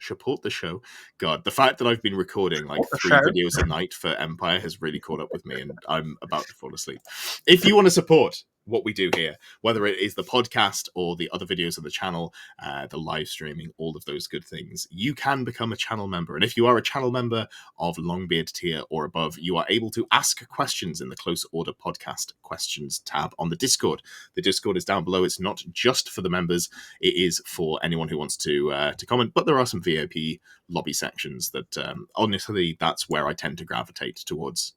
support the show, God, the fact that I've been recording like 3 videos a night for Empire has really caught up with me, and I'm about to fall asleep. If you want to support what we do here, whether it is the podcast or the other videos of the channel, the live streaming, all of those good things, you can become a channel member. And if you are a channel member of Longbeard tier or above, you are able to ask questions in the Close Order Podcast questions tab on the Discord. The Discord is down below. It's not just for the members. It is for anyone who wants to comment, but there are some VIP lobby sections that honestly, that's where I tend to gravitate towards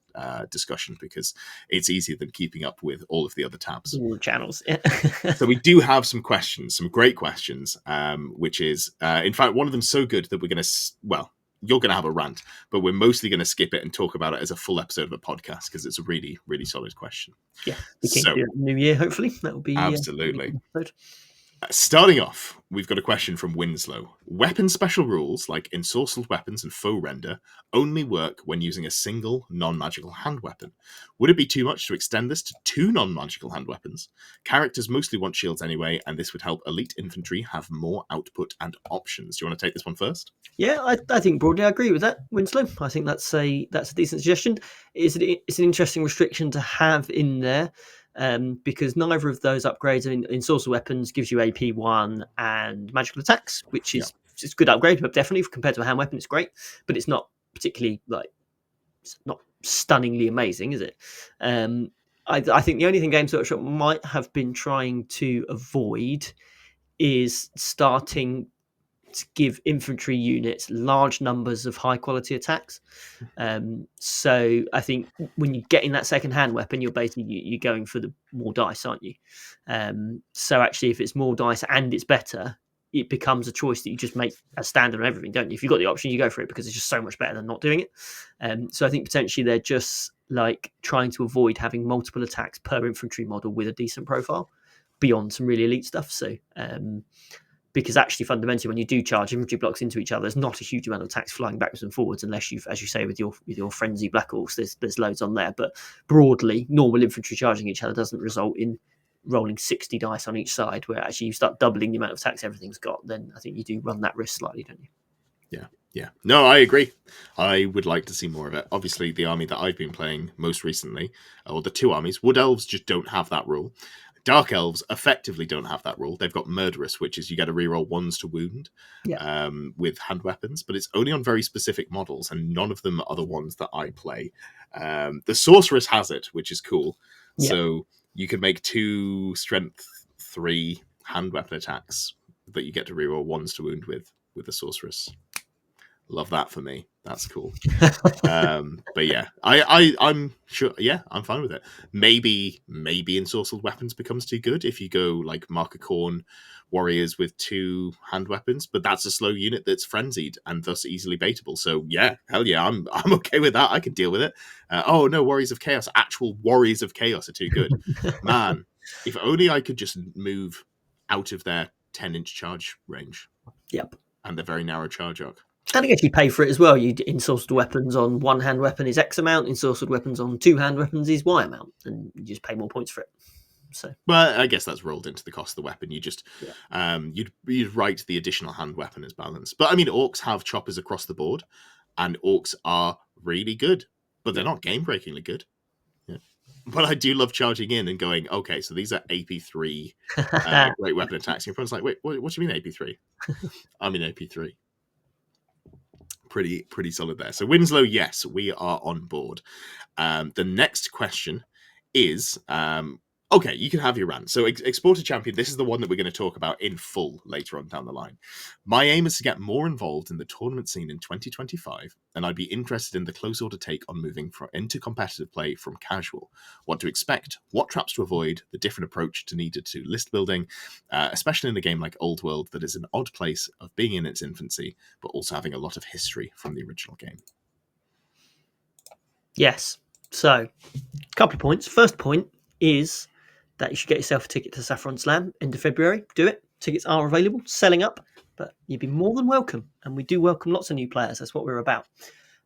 discussion, because it's easier than keeping up with all of the other tabs. All the channels. So we do have some questions, some great questions, which is, in fact, one of them so good that we're going to, well, you're going to have a rant, but we're mostly going to skip it and talk about it as a full episode of the podcast, because it's a really, really solid question. Yeah, we can do it New Year, hopefully. That will be absolutely. Starting off, we've got a question from Winslow. Weapon special rules, like ensorcelled weapons and foe render, only work when using a single non-magical hand weapon. Would it be too much to extend this to 2 non-magical hand weapons? Characters mostly want shields anyway, and this would help elite infantry have more output and options. Do you want to take this one first? Yeah, I think broadly I agree with that, Winslow. I think that's a decent suggestion. It's an interesting restriction to have in there. Because neither of those upgrades in source weapons gives you AP 1 and magical attacks, which is it's a good upgrade, but definitely compared to a hand weapon, it's great. But it's not particularly it's not stunningly amazing, is it? I think the only thing Games Workshop might have been trying to avoid is starting to give infantry units large numbers of high quality attacks. So I think when you get in that second hand weapon, you're basically you're going for the more dice, aren't you? So actually, if it's more dice and it's better, it becomes a choice that you just make as standard on everything, don't you? If you've got the option, you go for it, because it's just so much better than not doing it. So I think potentially they're just like trying to avoid having multiple attacks per infantry model with a decent profile beyond some really elite stuff. So because actually fundamentally when you do charge infantry blocks into each other, there's not a huge amount of attacks flying backwards and forwards, unless you've, as you say, with your frenzy black orcs, there's loads on there. But broadly, normal infantry charging each other doesn't result in rolling 60 dice on each side, where actually you start doubling the amount of attacks everything's got. Then I think you do run that risk slightly, don't you? Yeah. No, I agree. I would like to see more of it. Obviously, the army that I've been playing most recently, or the 2 armies, Wood Elves just don't have that rule. Dark Elves effectively don't have that rule. They've got Murderous, which is you get to reroll 1s to wound with hand weapons, but it's only on very specific models, and none of them are the ones that I play. The Sorceress has it, which is cool. Yeah. So you could make 2 strength 3 hand weapon attacks that you get to reroll 1s to wound with the Sorceress. Love that for me. That's cool. But yeah, I'm sure. Yeah, I'm fine with it. Maybe ensorcelled weapons becomes too good if you go like Mark Khorne warriors with 2 hand weapons, but that's a slow unit that's frenzied and thus easily baitable. So yeah, hell yeah, I'm okay with that. I can deal with it. Oh no, Warriors of Chaos. Actual Warriors of Chaos are too good. Man, if only I could just move out of their 10-inch charge range. Yep. And their very narrow charge arc. And I guess you pay for it as well. You ensorcelled weapons on 1-hand weapon is X amount, ensorcelled weapons on 2-hand weapons is Y amount, and you just pay more points for it. So, well, I guess that's rolled into the cost of the weapon. You just you'd write the additional hand weapon as balance. But I mean, orcs have choppers across the board, and orcs are really good, but they're not game-breakingly good. Yeah. But I do love charging in and going, okay, so these are AP3 great weapon attacks. And your opponent's like, wait, what do you mean AP3? I mean AP3. Pretty solid there. So Winslow, yes, we are on board. The next question is, okay, you can have your rant. So Exporter Champion, this is the one that we're going to talk about in full later on down the line. My aim is to get more involved in the tournament scene in 2025, and I'd be interested in the close order take on moving into competitive play from casual. What to expect, what traps to avoid, the different approach needed to list building, especially in a game like Old World that is an odd place of being in its infancy, but also having a lot of history from the original game. Yes. So, a couple of points. First point is that you should get yourself a ticket to Saffron Slam end of February. Do it. Tickets are available, selling up, but you'd be more than welcome. And we do welcome lots of new players. That's what we're about.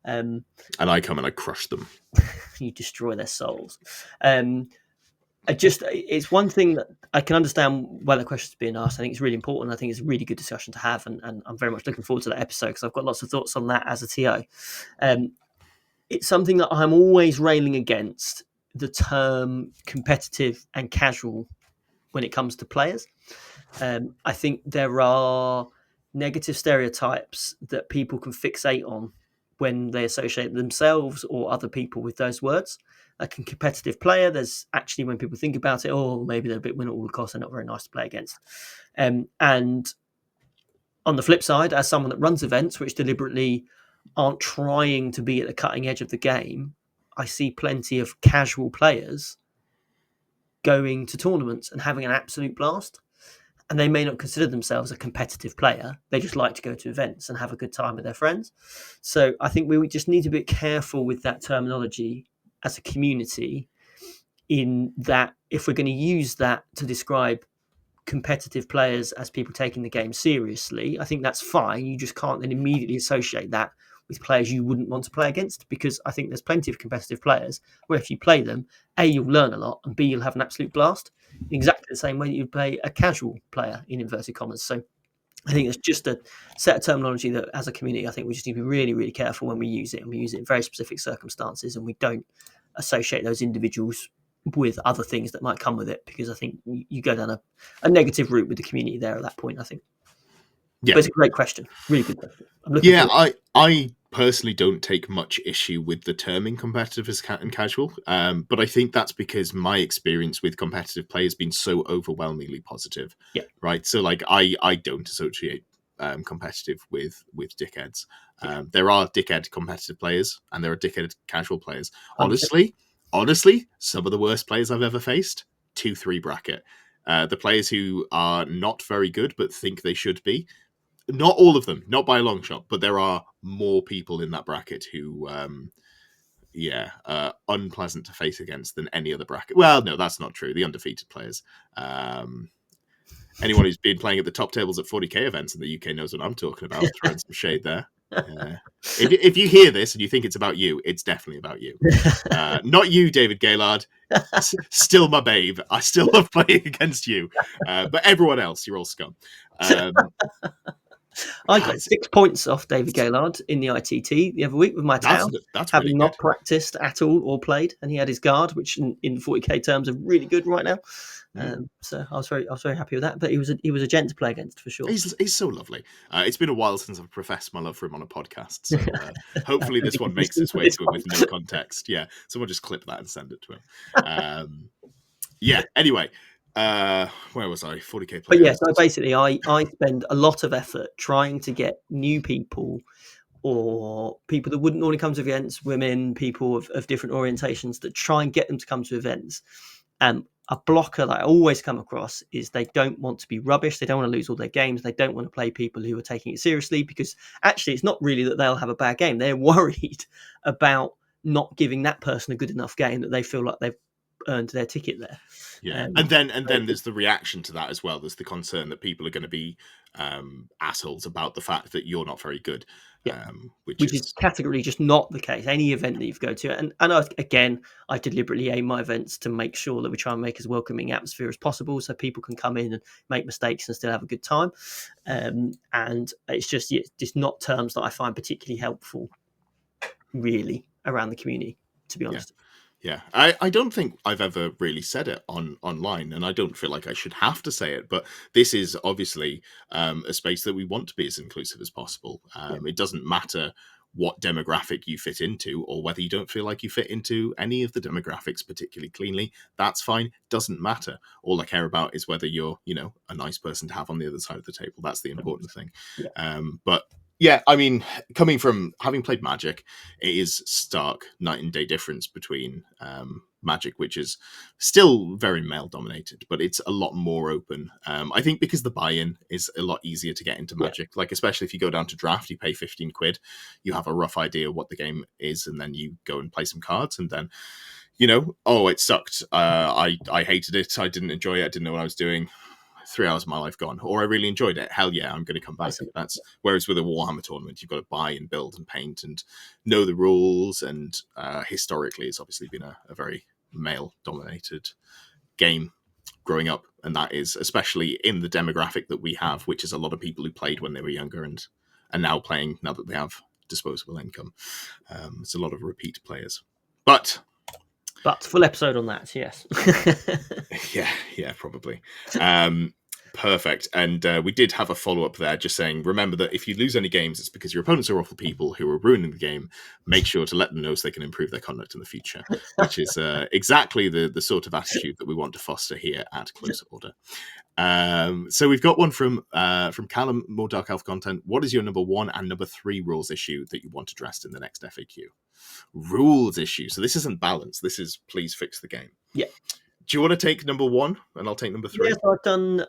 And I come and I crush them. You destroy their souls. It's one thing that I can understand why the question's being asked. I think it's really important. I think it's a really good discussion to have. And I'm very much looking forward to that episode because I've got lots of thoughts on that as a TO. It's something that I'm always railing against the term competitive and casual when it comes to players. I think there are negative stereotypes that people can fixate on when they associate themselves or other people with those words. Like a competitive player, there's actually, when people think about it, oh, maybe they're a bit win at all costs, they're not very nice to play against. And on the flip side, as someone that runs events which deliberately aren't trying to be at the cutting edge of the game, I see plenty of casual players going to tournaments and having an absolute blast. And they may not consider themselves a competitive player. They just like to go to events and have a good time with their friends. So I think we just need to be careful with that terminology as a community, in that if we're going to use that to describe competitive players as people taking the game seriously, I think that's fine. You just can't then immediately associate that with players you wouldn't want to play against, because I think there's plenty of competitive players where if you play them, A, you'll learn a lot, and B, you'll have an absolute blast, in exactly the same way that you play a casual player, in inverted commas. So I think it's just a set of terminology that as a community, I think we just need to be really, really careful when we use it, and we use it in very specific circumstances, and we don't associate those individuals with other things that might come with it, because I think you go down a negative route with the community there at that point, I think. Yeah. But it's a great question. Really good question. Yeah, I personally don't take much issue with the terming competitive and casual, but I think that's because my experience with competitive play has been so overwhelmingly positive. Yeah. Right. So like I don't associate competitive with dickheads. There are dickhead competitive players and there are dickhead casual players. 100%. Honestly, some of the worst players I've ever faced, 2-3 bracket. The players who are not very good but think they should be. Not all of them, not by a long shot, but there are more people in that bracket who, unpleasant to face against than any other bracket. Well, no, that's not true. The undefeated players. Anyone who's been playing at the top tables at 40k events in the UK knows what I'm talking about. Throwing some shade there. If you hear this and you think it's about you, it's definitely about you. Not you, David Gaylard. Still my babe. I still love playing against you. But everyone else, you're all scum. I got 6 points off David Gaylard in the ITT the other week with my Tau, that's having really not good. practiced at all or played, and he had his guard, which in 40k terms are really good right now. So I was very happy with that. But he was a gent to play against for sure. He's so lovely. It's been a while since I've professed my love for him on a podcast, so hopefully this one makes its way to him with no context. Yeah, someone just clip that and send it to him. Yeah. Anyway. Where was I? 40k players. But yeah, so basically I spend a lot of effort trying to get new people, or people that wouldn't normally come to events, women, people of different orientations, that try and get them to come to events. And a blocker that I always come across is they don't want to be rubbish. They don't want to lose all their games. They don't want to play people who are taking it seriously, because actually it's not really that they'll have a bad game. They're worried about not giving that person a good enough game that they feel like they've earned their ticket there. Yeah, and then there's the reaction to that as well. There's the concern that people are going to be assholes about the fact that you're not very good. Yeah. Which is categorically just not the case. Any event that you go to, and I deliberately aim my events to make sure that we try and make as welcoming atmosphere as possible, so people can come in and make mistakes and still have a good time. And it's just not terms that I find particularly helpful, really, around the community, to be honest. Yeah, I don't think I've ever really said it online, and I don't feel like I should have to say it, but this is obviously a space that we want to be as inclusive as possible. It doesn't matter what demographic you fit into, or whether you don't feel like you fit into any of the demographics particularly cleanly. That's fine. Doesn't matter. All I care about is whether you're, a nice person to have on the other side of the table. That's the important thing. But yeah, I mean, coming from having played Magic, it is stark night and day difference between Magic, which is still very male dominated, but it's a lot more open. I think because the buy-in is a lot easier to get into Magic. Like, especially if you go down to draft, you pay 15 quid, you have a rough idea of what the game is, and then you go and play some cards, and then, it sucked. I hated it. I didn't enjoy it. I didn't know what I was doing. 3 hours of my life gone. Or I really enjoyed it. Hell yeah, I'm going to come back. Whereas with a Warhammer tournament, you've got to buy and build and paint and know the rules. And historically, it's obviously been a very male-dominated game growing up. And that is especially in the demographic that we have, which is a lot of people who played when they were younger and are now playing now that they have disposable income. It's a lot of repeat players. But But full episode on that, yes. Yeah, probably. Perfect. And we did have a follow-up there just saying, remember that if you lose any games, it's because your opponents are awful people who are ruining the game. Make sure to let them know so they can improve their conduct in the future, which is exactly the sort of attitude that we want to foster here at Close Order. So we've got one from Callum, more Dark Elf content. What is your number 1 and number 3 rules issue that you want addressed in the next FAQ? Rules issue. So this isn't balance. This is please fix the game. Yeah. Do you want to take number 1 and I'll take number 3? Yes,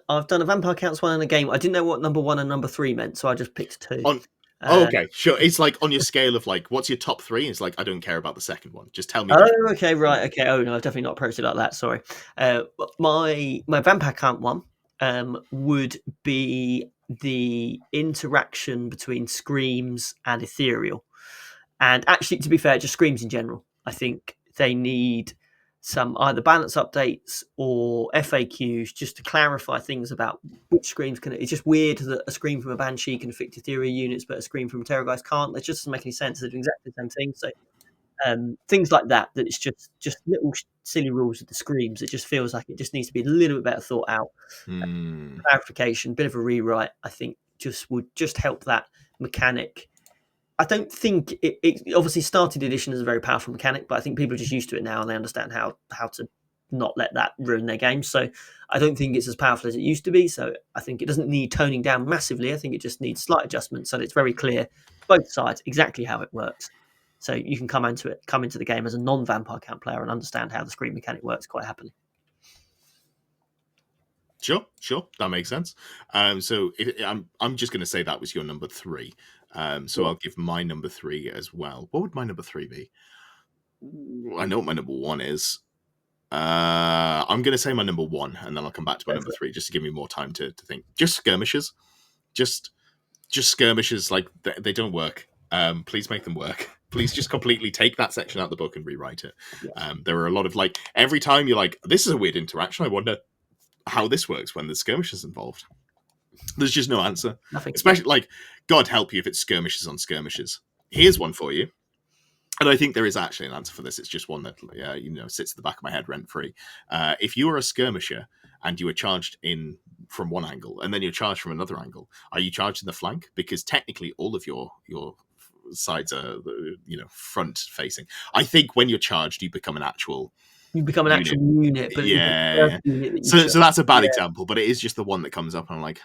I've done a Vampire Counts one and a game. I didn't know what number 1 and number 3 meant, so I just picked 2. Okay, sure. It's like on your scale of like, what's your top 3? It's like, I don't care about the second one. Just tell me. Oh, okay, right. Okay. Oh no, I've definitely not approached it like that. Sorry. My Vampire Count one would be the interaction between Screams and Ethereal. And actually, to be fair, just Screams in general. I think they need some either balance updates or FAQs just to clarify things about which Screams can. It's just weird that a Scream from a Banshee can affect Ethereal units, but a Scream from a Terrorgeist can't. That just doesn't make any sense. They're doing exactly the same thing. So things like that it's just little silly rules with the Screams. It just feels like it just needs to be a little bit better thought out. Clarification, bit of a rewrite, I think just would just help that mechanic. I don't think it obviously started edition is a very powerful mechanic, but I think people are just used to it now and they understand how to not let that ruin their game. So I don't think it's as powerful as it used to be. So I think it doesn't need toning down massively. I think it just needs slight adjustments so that it's very clear both sides exactly how it works. So you can come into the game as a non-Vampire Count player and understand how the Scream mechanic works quite happily. Sure, that makes sense. So I'm just going to say that was your number 3. So I'll give my number 3 as well. What would my number 3 be? I know what my number 1 is. I'm going to say my number 1, and then I'll come back to my number 3 just to give me more time to think. Just skirmishes, just skirmishes. Like they don't work. Please make them work. Please just completely take that section out of the book and rewrite it. Yes. There are a lot of like every time you're like, this is a weird interaction. I wonder how this works when there's skirmishes involved. There's just no answer. Nothing. Especially like, God help you if it's skirmishes on skirmishes. Here's one for you. And I think there is actually an answer for this. It's just one that sits at the back of my head rent free. If you are a skirmisher and you are charged in from one angle and then you're charged from another angle, are you charged in the flank? Because technically all of your sides are front facing. I think when you're charged, you become an actual unit. But unit so that's a bad example, but it is just the one that comes up and I'm like,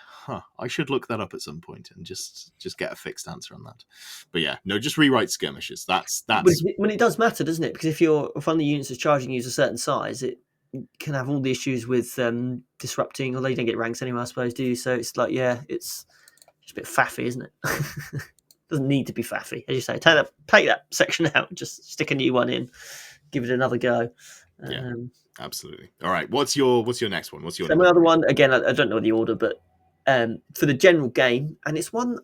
I should look that up at some point and just get a fixed answer on that. But yeah, no, just rewrite skirmishes. That's when it does matter, doesn't it? Because if one of the units is charging you a certain size, it can have all the issues with disrupting, although you don't get ranks anyway, I suppose, do you? So it's like, it's just a bit faffy, isn't it? Doesn't need to be faffy. As you say, take that section out, just stick a new one in, give it another go. Yeah, absolutely. All right, what's your next one? What's your my other one? Again, I don't know the order, but for the general game, and it's one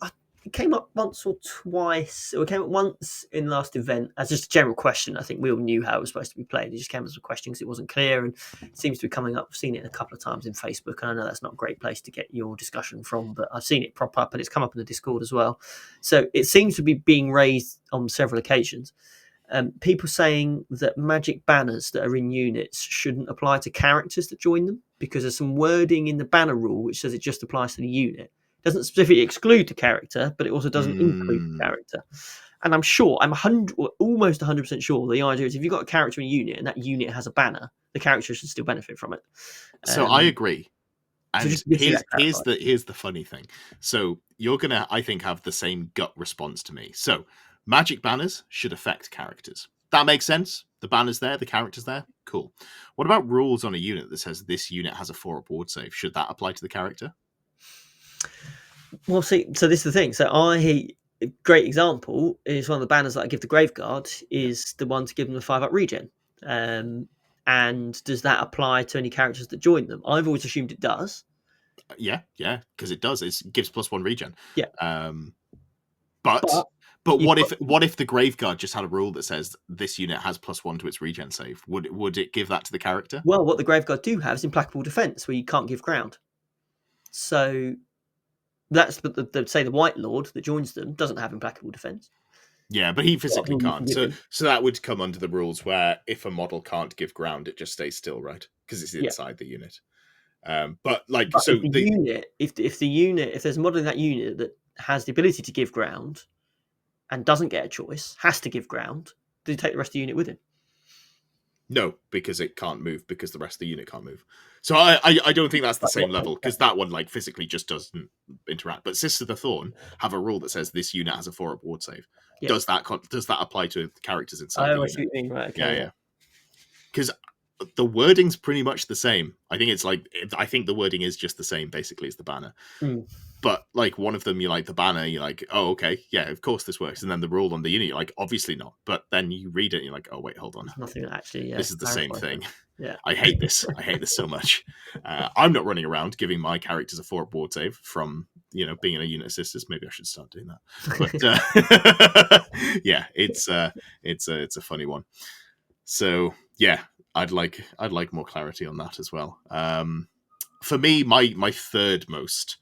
it came up once or twice. It came up once in last event as just a general question. I think we all knew how it was supposed to be played. It just came as a question because it wasn't clear, and it seems to be coming up. I've seen it a couple of times in Facebook, and I know that's not a great place to get your discussion from, but I've seen it prop up, and it's come up in the Discord as well. So it seems to be being raised on several occasions. People saying that magic banners that are in units shouldn't apply to characters that join them because there's some wording in the banner rule which says it just applies to the unit. It doesn't specifically exclude the character, but it also doesn't include the character. And I'm almost 100% sure the idea is if you've got a character in a unit and that unit has a banner, the character should still benefit from it. So I agree. And so here's the funny thing. So you're gonna, I think, have the same gut response to me. So magic banners should affect characters. That makes sense. The banner's there, the character's there. Cool. What about rules on a unit that says this unit has a 4-up ward save? Should that apply to the character? Well, see, so this is the thing. So a great example is one of the banners that I give the Graveguard is the one to give them the 5-up regen. And does that apply to any characters that join them? I've always assumed it does. Yeah, because it does. It gives +1 regen. Yeah. But what if the Graveguard just had a rule that says this unit has +1 to its regen save? Would it give that to the character? Well, what the Graveguard do have is implacable defense, where you can't give ground. So that's the White Lord that joins them doesn't have implacable defense. Yeah, but he physically You can can't. give So him. that would come under the rules where if a model can't give ground, it just stays still, right? Because it's Yeah. inside the unit. But like, But if so the the unit, if the unit, if there's a model in that unit that has the ability to give ground and doesn't get a choice, has to give ground, do you take the rest of the unit with him? no, because it can't move because the rest of the unit can't move. So I don't think that's the Like same what? level because that one like physically just doesn't interact. But Sisters of the Thorn have a rule that says this unit has a 4-up ward save. Yeah. Does that apply to characters inside the Oh, I see unit? what you mean. Right. Yeah, Okay. yeah. Because the wording's pretty much the same. I think it's like I think the wording is just the same basically as the banner. Mm. But like one of them, you like the banner, you're like, oh, okay, yeah, of course this works. And then the rule on the unit, you're like, obviously not. But then you read it, and you're like, oh wait, hold on, There's nothing that actually this is the same clarifies thing. that. Yeah. I hate this. I hate this so much. I'm not running around giving my characters a 4-up ward save from being in a unit of sisters. Maybe I should start doing that. But yeah, it's a funny one. So yeah, I'd like more clarity on that as well. For me, my third most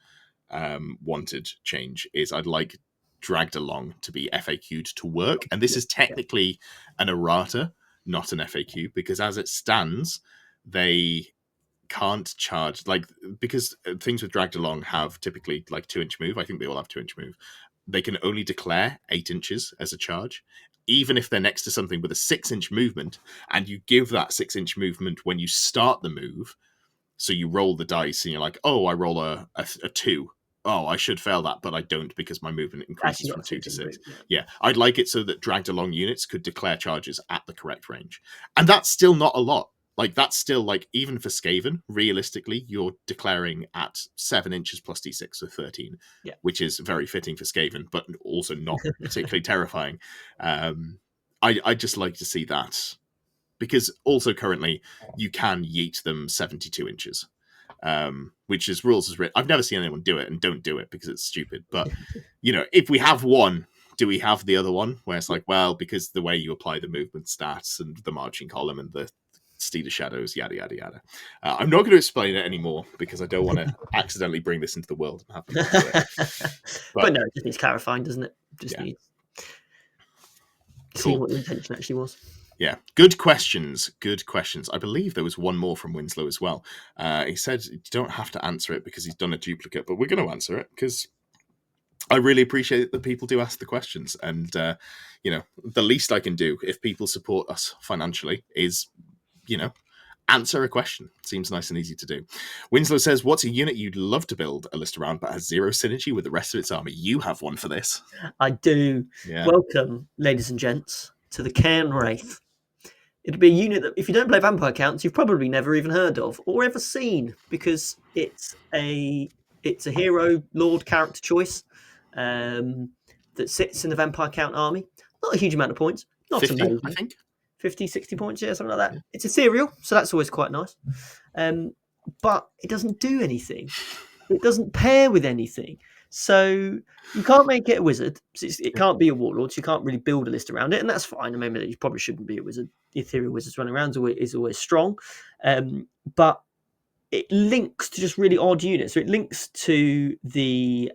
wanted change is I'd like dragged along to be FAQ'd to work, and this is technically an errata, not an FAQ, because as it stands, they can't charge because things with dragged along have typically like 2-inch move. I think they all have 2-inch move. They can only declare 8 inches as a charge, even if they're next to something with a 6-inch movement, and you give that 6-inch movement when you start the move. So you roll the dice and you're like, oh, I roll a 2. Oh, I should fail that, but I don't because my movement increases Actually, from not 2 to 6. yeah. Yeah, I'd like it so that dragged along units could declare charges at the correct range. And that's still not a lot. Like, that's still, like, even for Skaven, realistically, you're declaring at 7 inches plus d6, so 13, Yeah. which is very fitting for Skaven, but also not particularly terrifying. I'd just like to see that. Because also currently, you can yeet them 72 inches. Which is rules as written. I've never seen anyone do it, and don't do it because it's stupid. But if we have one, do we have the other one? Where it's like, well, because the way you apply the movement stats and the marching column and the Steed of Shadows, yada yada yada. I'm not going to explain it anymore because I don't want to accidentally bring this into the world and have people do it. But no, it just needs clarifying, doesn't it? Just yeah. needs Cool. seeing what the intention actually was. Yeah, good questions. Good questions. I believe there was one more from Winslow as well. He said you don't have to answer it because he's done a duplicate, but we're going to answer it because I really appreciate that people do ask the questions. And, the least I can do if people support us financially is, answer a question. Seems nice and easy to do. Winslow says, what's a unit you'd love to build a list around but has zero synergy with the rest of its army? You have one for this. I do. Yeah. Welcome, ladies and gents, to the Cairn Wraith. It'd be a unit that, if you don't play Vampire Counts, you've probably never even heard of or ever seen, because it's a hero lord character choice that sits in the Vampire Count army. Not a huge amount of points. Not 50, amazing. I think. 50, 60 points, yeah, something like that. Yeah. It's ethereal, so that's always quite nice. But it doesn't do anything. It doesn't pair with anything. So you can't make it a wizard. It can't be a warlord. So you can't really build a list around it, and that's fine. I mean, you probably shouldn't be a wizard. The ethereal wizards running around is always strong, but it links to just really odd units. So it links to the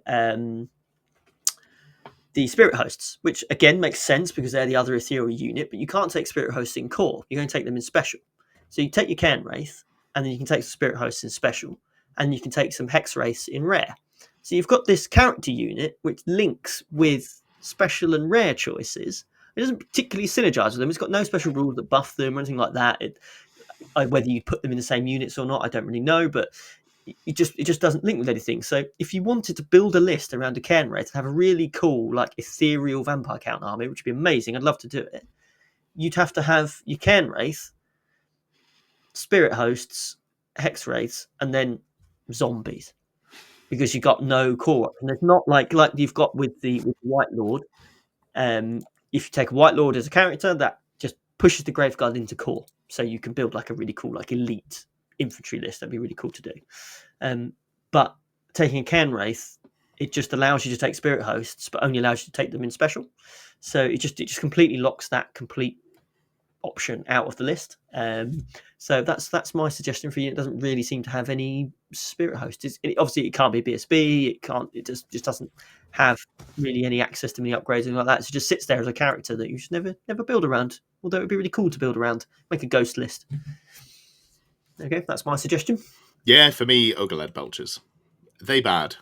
spirit hosts, which again makes sense because they're the other ethereal unit. But you can't take spirit hosts in core. You're going to take them in special. So you take your Cairn Wraith, and then you can take some spirit hosts in special, and you can take some hex wraiths in rare. So you've got this character unit which links with special and rare choices. It doesn't particularly synergize with them. It's got no special rules that buff them or anything like that. Whether you put them in the same units or not, I don't really know, but it just doesn't link with anything. So if you wanted to build a list around a Cairn Wraith and have a really cool, like, ethereal Vampire Count army, which would be amazing, I'd love to do it, you'd have to have your Cairn Wraith, spirit hosts, hex wraiths, and then zombies, because you got no core. And it's not like you've got with the White Lord. If you take a White Lord as a character, that just pushes the Graveguard into core, so you can build like a really cool, like, elite infantry list. That'd be really cool to do. But taking a Cairn Wraith, it just allows you to take spirit hosts, but only allows you to take them in special. So it just completely locks that complete option out of the list. So that's my suggestion for you. It doesn't really seem to have any spirit host. Obviously, it can't be BSB. It can't. It just doesn't have really any access to any upgrades or anything like that. So it just sits there as a character that you should never build around. Although it'd be really cool to build around. Make a ghost list. Okay, that's my suggestion. Yeah, for me, ogre lead belchers. They bad.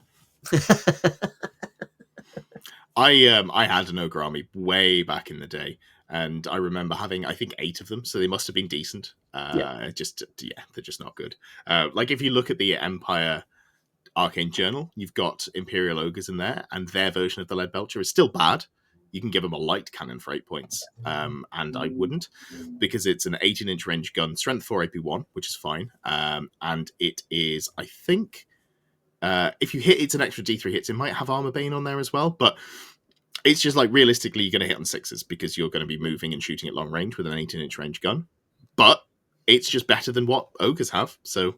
I had an ogre army way back in the day, and I remember having, I think, 8 of them, so they must have been decent. They're just not good. Like, if you look at the Empire Arcane Journal, you've got Imperial Ogres in there, and their version of the Lead Belcher is still bad. You can give them a light cannon for 8 points, and I wouldn't, because it's an 18-inch range gun, strength 4 AP1, which is fine, and it is, I think, if you hit, it's an extra D3 hits. It might have Armor Bane on there as well, but it's just like, realistically, you're going to hit on 6s because you're going to be moving and shooting at long range with an 18-inch range gun. But it's just better than what ogres have. So,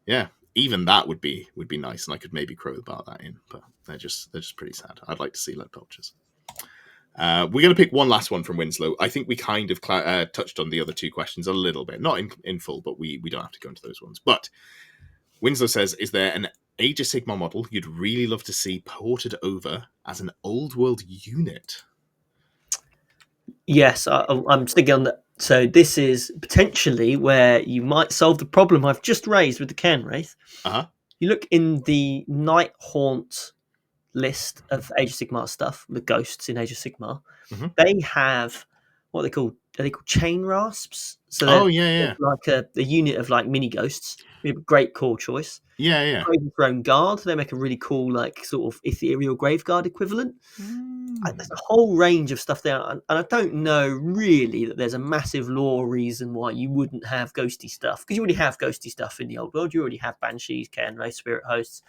yeah, even that would be nice, and I could maybe crowbar that in. But they're just pretty sad. I'd like to see lead belchers. We're going to pick one last one from Winslow. I think we kind of touched on the other 2 questions a little bit, not in full, but we don't have to go into those ones. But Winslow says, is there an Age of Sigmar model you'd really love to see ported over as an old world unit? Yes, I'm sticking on that. So this is potentially where you might solve the problem I've just raised with the Cairn Wraith. You look in the Night Haunt list of Age of Sigmar stuff, the ghosts in Age of Sigmar. They have what they call, are they called chain rasps? So they're like a unit of like mini ghosts. We have a great core choice. Craven Throne Guard, they make a really cool, like, sort of ethereal Graveguard equivalent. There's a whole range of stuff there, and I don't know really that there's a massive lore reason why you wouldn't have ghosty stuff, because you already have ghosty stuff in the old world. You already have Banshees, Cairn Wraith, Spirit Hosts,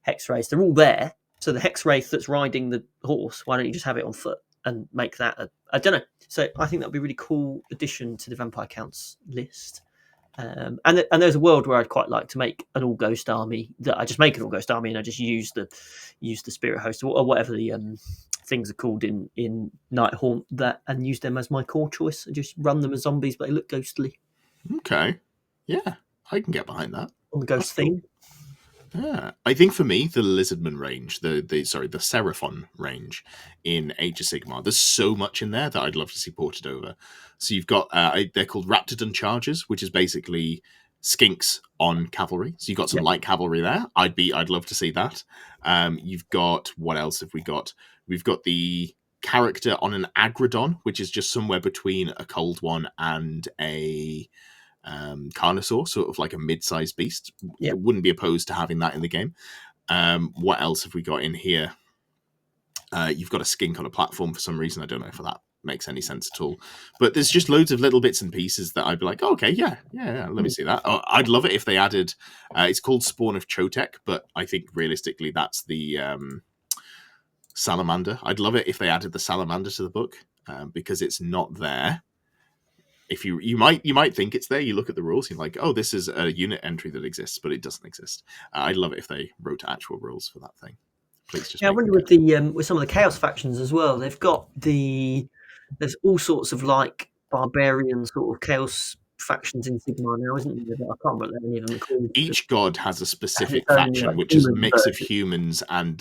Hex Wraiths. They're all there. So the Hex Wraith that's riding the horse, why don't you just have it on foot and make that I don't know. So I think that would be a really cool addition to the Vampire Counts list. And there's a world where I'd quite like to make an all ghost army, that I just make an all ghost army and I just use the Spirit Host or whatever the things are called in Night Haunt, that, and use them as my core choice and just run them as zombies, but they look ghostly. Okay, yeah, I can get behind that on the ghost theme. Yeah, I think for me, the Lizardman range, the Seraphon range in Age of Sigmar, there's so much in there that I'd love to see ported over. So you've got, they're called Raptidon Chargers, which is basically skinks on cavalry. So you've got some light cavalry there. I'd love to see that. You've got, what else have we got? We've got the character on an Agrodon, which is just somewhere between a cold one and a Carnosaur, sort of like a mid-sized beast. Wouldn't be opposed to having that in the game. What else have we got in here? You've got a skink on a platform for some reason. I don't know if that makes any sense at all. But there's just loads of little bits and pieces that I'd be like, oh, okay, yeah, let me see that. Oh, I'd love it if they added, it's called Spawn of Chotek, but I think realistically that's the Salamander. I'd love it if they added the Salamander to the book, because it's not there. If you might think it's there. You look at the rules, you're like, oh, this is a unit entry that exists, but it doesn't exist. I'd love it if they wrote actual rules for that thing. Please just. Yeah, I wonder with the with some of the Chaos factions as well. They've got there's all sorts of like barbarian sort of Chaos factions in Sigmar now, isn't there? I can't remember any of them called. Each god has a specific faction, which is a mix of humans and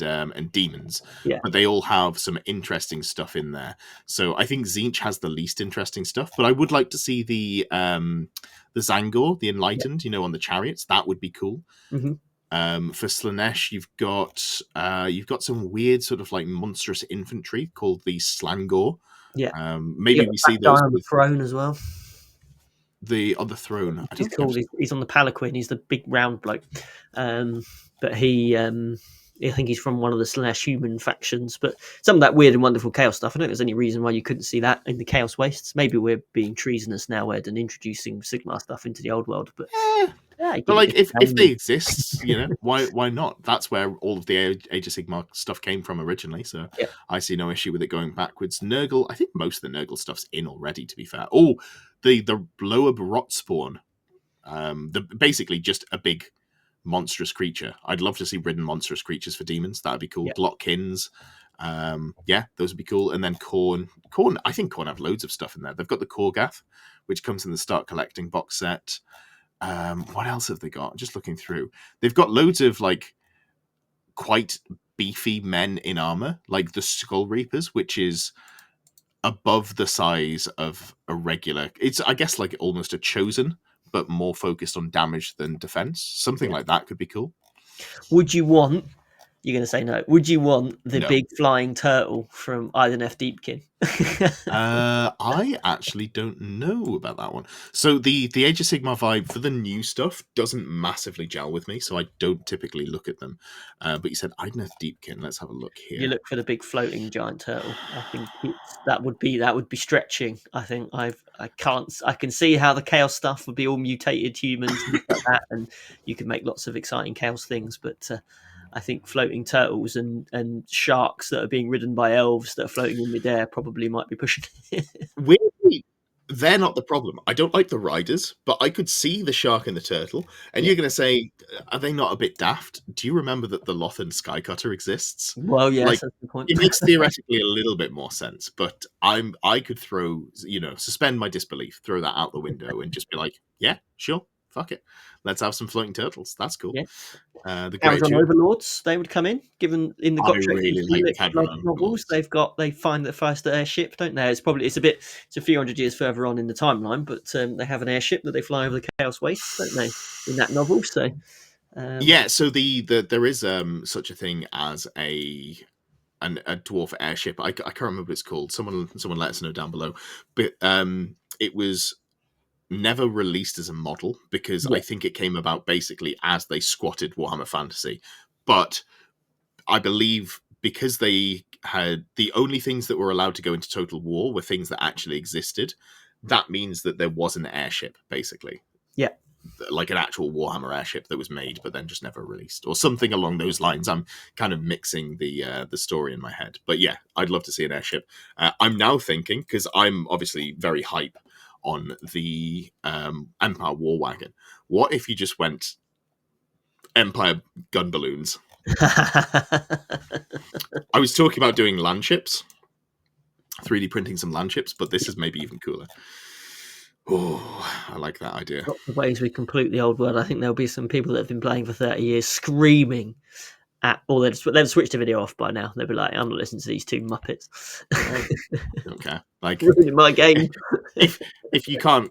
demons. Yeah. But they all have some interesting stuff in there. So I think Tzeentch has the least interesting stuff, but I would like to see the Zangor, the Enlightened, on the chariots. That would be cool. Mm-hmm. For Slaanesh, you've got some weird sort of like monstrous infantry called the Slangor. Yeah. Maybe we see those on the throne as well. On the throne. He's called. He's on the palanquin. He's the big round bloke. But he, I think he's from one of the Slaanesh human factions. But some of that weird and wonderful Chaos stuff, I don't think there's any reason why you couldn't see that in the Chaos Wastes. Maybe we're being treasonous now, Ed, and introducing Sigmar stuff into the old world. But but like if they exist, why not? That's where all of the Age of Sigmar stuff came from originally. So I see no issue with it going backwards. Nurgle, I think most of the Nurgle stuff's in already. To be fair, the lower rot spawn, basically just a big monstrous creature. I'd love to see ridden monstrous creatures for demons. That'd be cool. Glotkins, Yeah, those would be cool. And then Korn, I think Korn have loads of stuff in there. They've got the Korgath, which comes in the Start Collecting box set. What else have they got? Just looking through. They've got loads of like quite beefy men in armor, like the Skull Reapers, which is above the size of a regular. It's, I guess, like almost a Chosen, but more focused on damage than defense. Something like that could be cool. Would you want? You're going to say no. Would you want the No. big flying turtle from Idenef Deepkin? I actually don't know about that one. So the Age of Sigmar vibe for the new stuff doesn't massively gel with me, so I don't typically look at them. But you said Idenef Deepkin. Let's have a look here. You look for the big floating giant turtle. I think that would be stretching. I think I can see how the chaos stuff would be all mutated humans and stuff like that, and you could make lots of exciting chaos things. But I think floating turtles and sharks that are being ridden by elves that are floating in midair probably might be pushing it. Weirdly, they're not the problem. I don't like the riders, but I could see the shark and the turtle. And you're going to say, are they not a bit daft? Do you remember that the Lothan Skycutter exists? Well, yes, like, that's the point. It makes theoretically a little bit more sense, but I could throw, suspend my disbelief, throw that out the window, and just be like, yeah, sure, fuck it, let's have some floating turtles. That's cool. Yeah. The Cadron Overlords, they would come in. Given in the I really like Cadron novels, they find their first airship, don't they? It's a few hundred years further on in the timeline, but they have an airship that they fly over the Chaos Wastes, don't they? In that novel, so yeah. So there is such a thing as a dwarf airship. I can't remember what it's called. Someone let us know down below. But it was never released as a model because I think it came about basically as they squatted Warhammer Fantasy. But I believe because they had the only things that were allowed to go into Total War were things that actually existed, that means that there was an airship, basically. Yeah. Like an actual Warhammer airship that was made but then just never released, or something along those lines. I'm kind of mixing the story in my head, but yeah, I'd love to see an airship. I'm now thinking, because I'm obviously very hype on the Empire War Wagon, what if you just went Empire gun balloons? I was talking about doing land ships, 3D printing some land ships, but this is maybe even cooler. Oh, I like that idea. Lots of ways we can pollute the old world. I think there'll be some people that have been playing for 30 years screaming at, or they've switched the video off by now. They'll be like, I'm not listening to these two muppets. Okay, like ruining my game. if you can't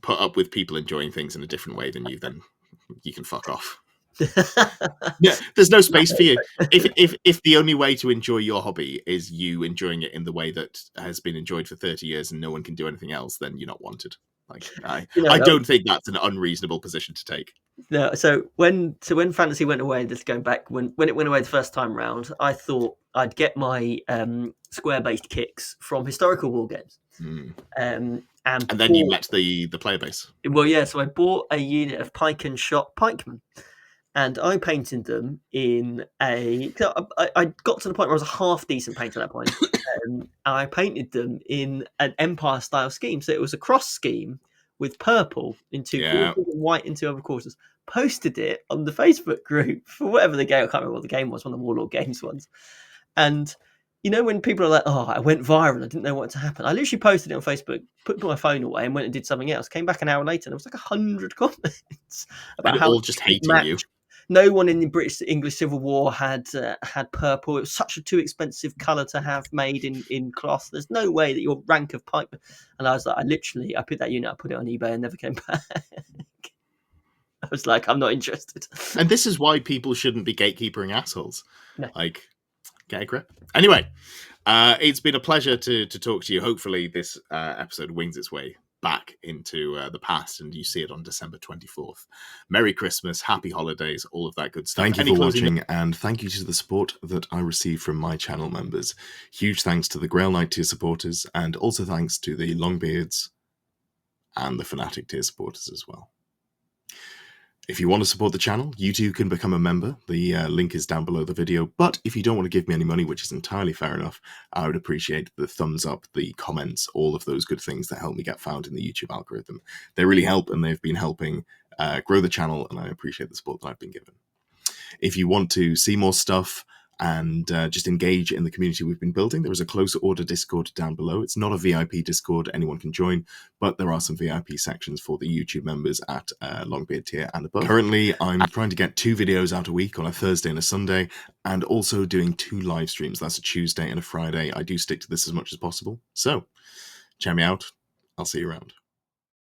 put up with people enjoying things in a different way than you can fuck off. Yeah, there's no space for you. If the only way to enjoy your hobby is you enjoying it in the way that has been enjoyed for 30 years and no one can do anything else, then you're not wanted. Like I don't think that's an unreasonable position to take. No, so when fantasy went away, just going back when it went away the first time round, I thought I'd get my square based kicks from historical war games. And then you met the player base. Well, yeah, so I bought a unit of pike and shot pikemen. And I painted them in I got to the point where I was a half decent painter at that point. I painted them in an Empire style scheme. So it was a cross scheme with purple in two quarters and white in two other quarters. Posted it on the Facebook group for whatever the game, I can't remember what the game was, one of the Warlord Games ones. And when people are like, oh, I went viral, I didn't know what to happen. I literally posted it on Facebook, put my phone away and went and did something else. Came back an hour later and there was like 100 comments about how all just hating you. No one in the British English Civil War had purple. It was such a too expensive colour to have made in cloth. There's no way that your rank of pipe. And I was like, I put that unit, I put it on eBay and never came back. I was like, I'm not interested. And this is why people shouldn't be gatekeepering assholes. No. Like, get a grip. Anyway, it's been a pleasure to talk to you. Hopefully this episode wings its way back into the past and you see it on December 24th. Merry Christmas, happy holidays, all of that good stuff. Thank you for watching, and thank you to the support that I receive from my channel members. Huge thanks to the Grail Knight tier supporters, and also thanks to the Longbeards and the Fanatic tier supporters as well. If you want to support the channel, you too can become a member. The link is down below the video. But if you don't want to give me any money, which is entirely fair enough, I would appreciate the thumbs up, the comments, all of those good things that help me get found in the YouTube algorithm. They really help, and they've been helping grow the channel, and I appreciate the support that I've been given. If you want to see more stuff, and just engage in the community we've been building. There is a closer order Discord down below. It's not a VIP Discord, anyone can join, but there are some VIP sections for the YouTube members at Longbeard tier and above. Currently, I'm trying to get 2 videos out a week on a Thursday and a Sunday, and also doing 2 live streams. That's a Tuesday and a Friday. I do stick to this as much as possible. So, check me out. I'll see you around.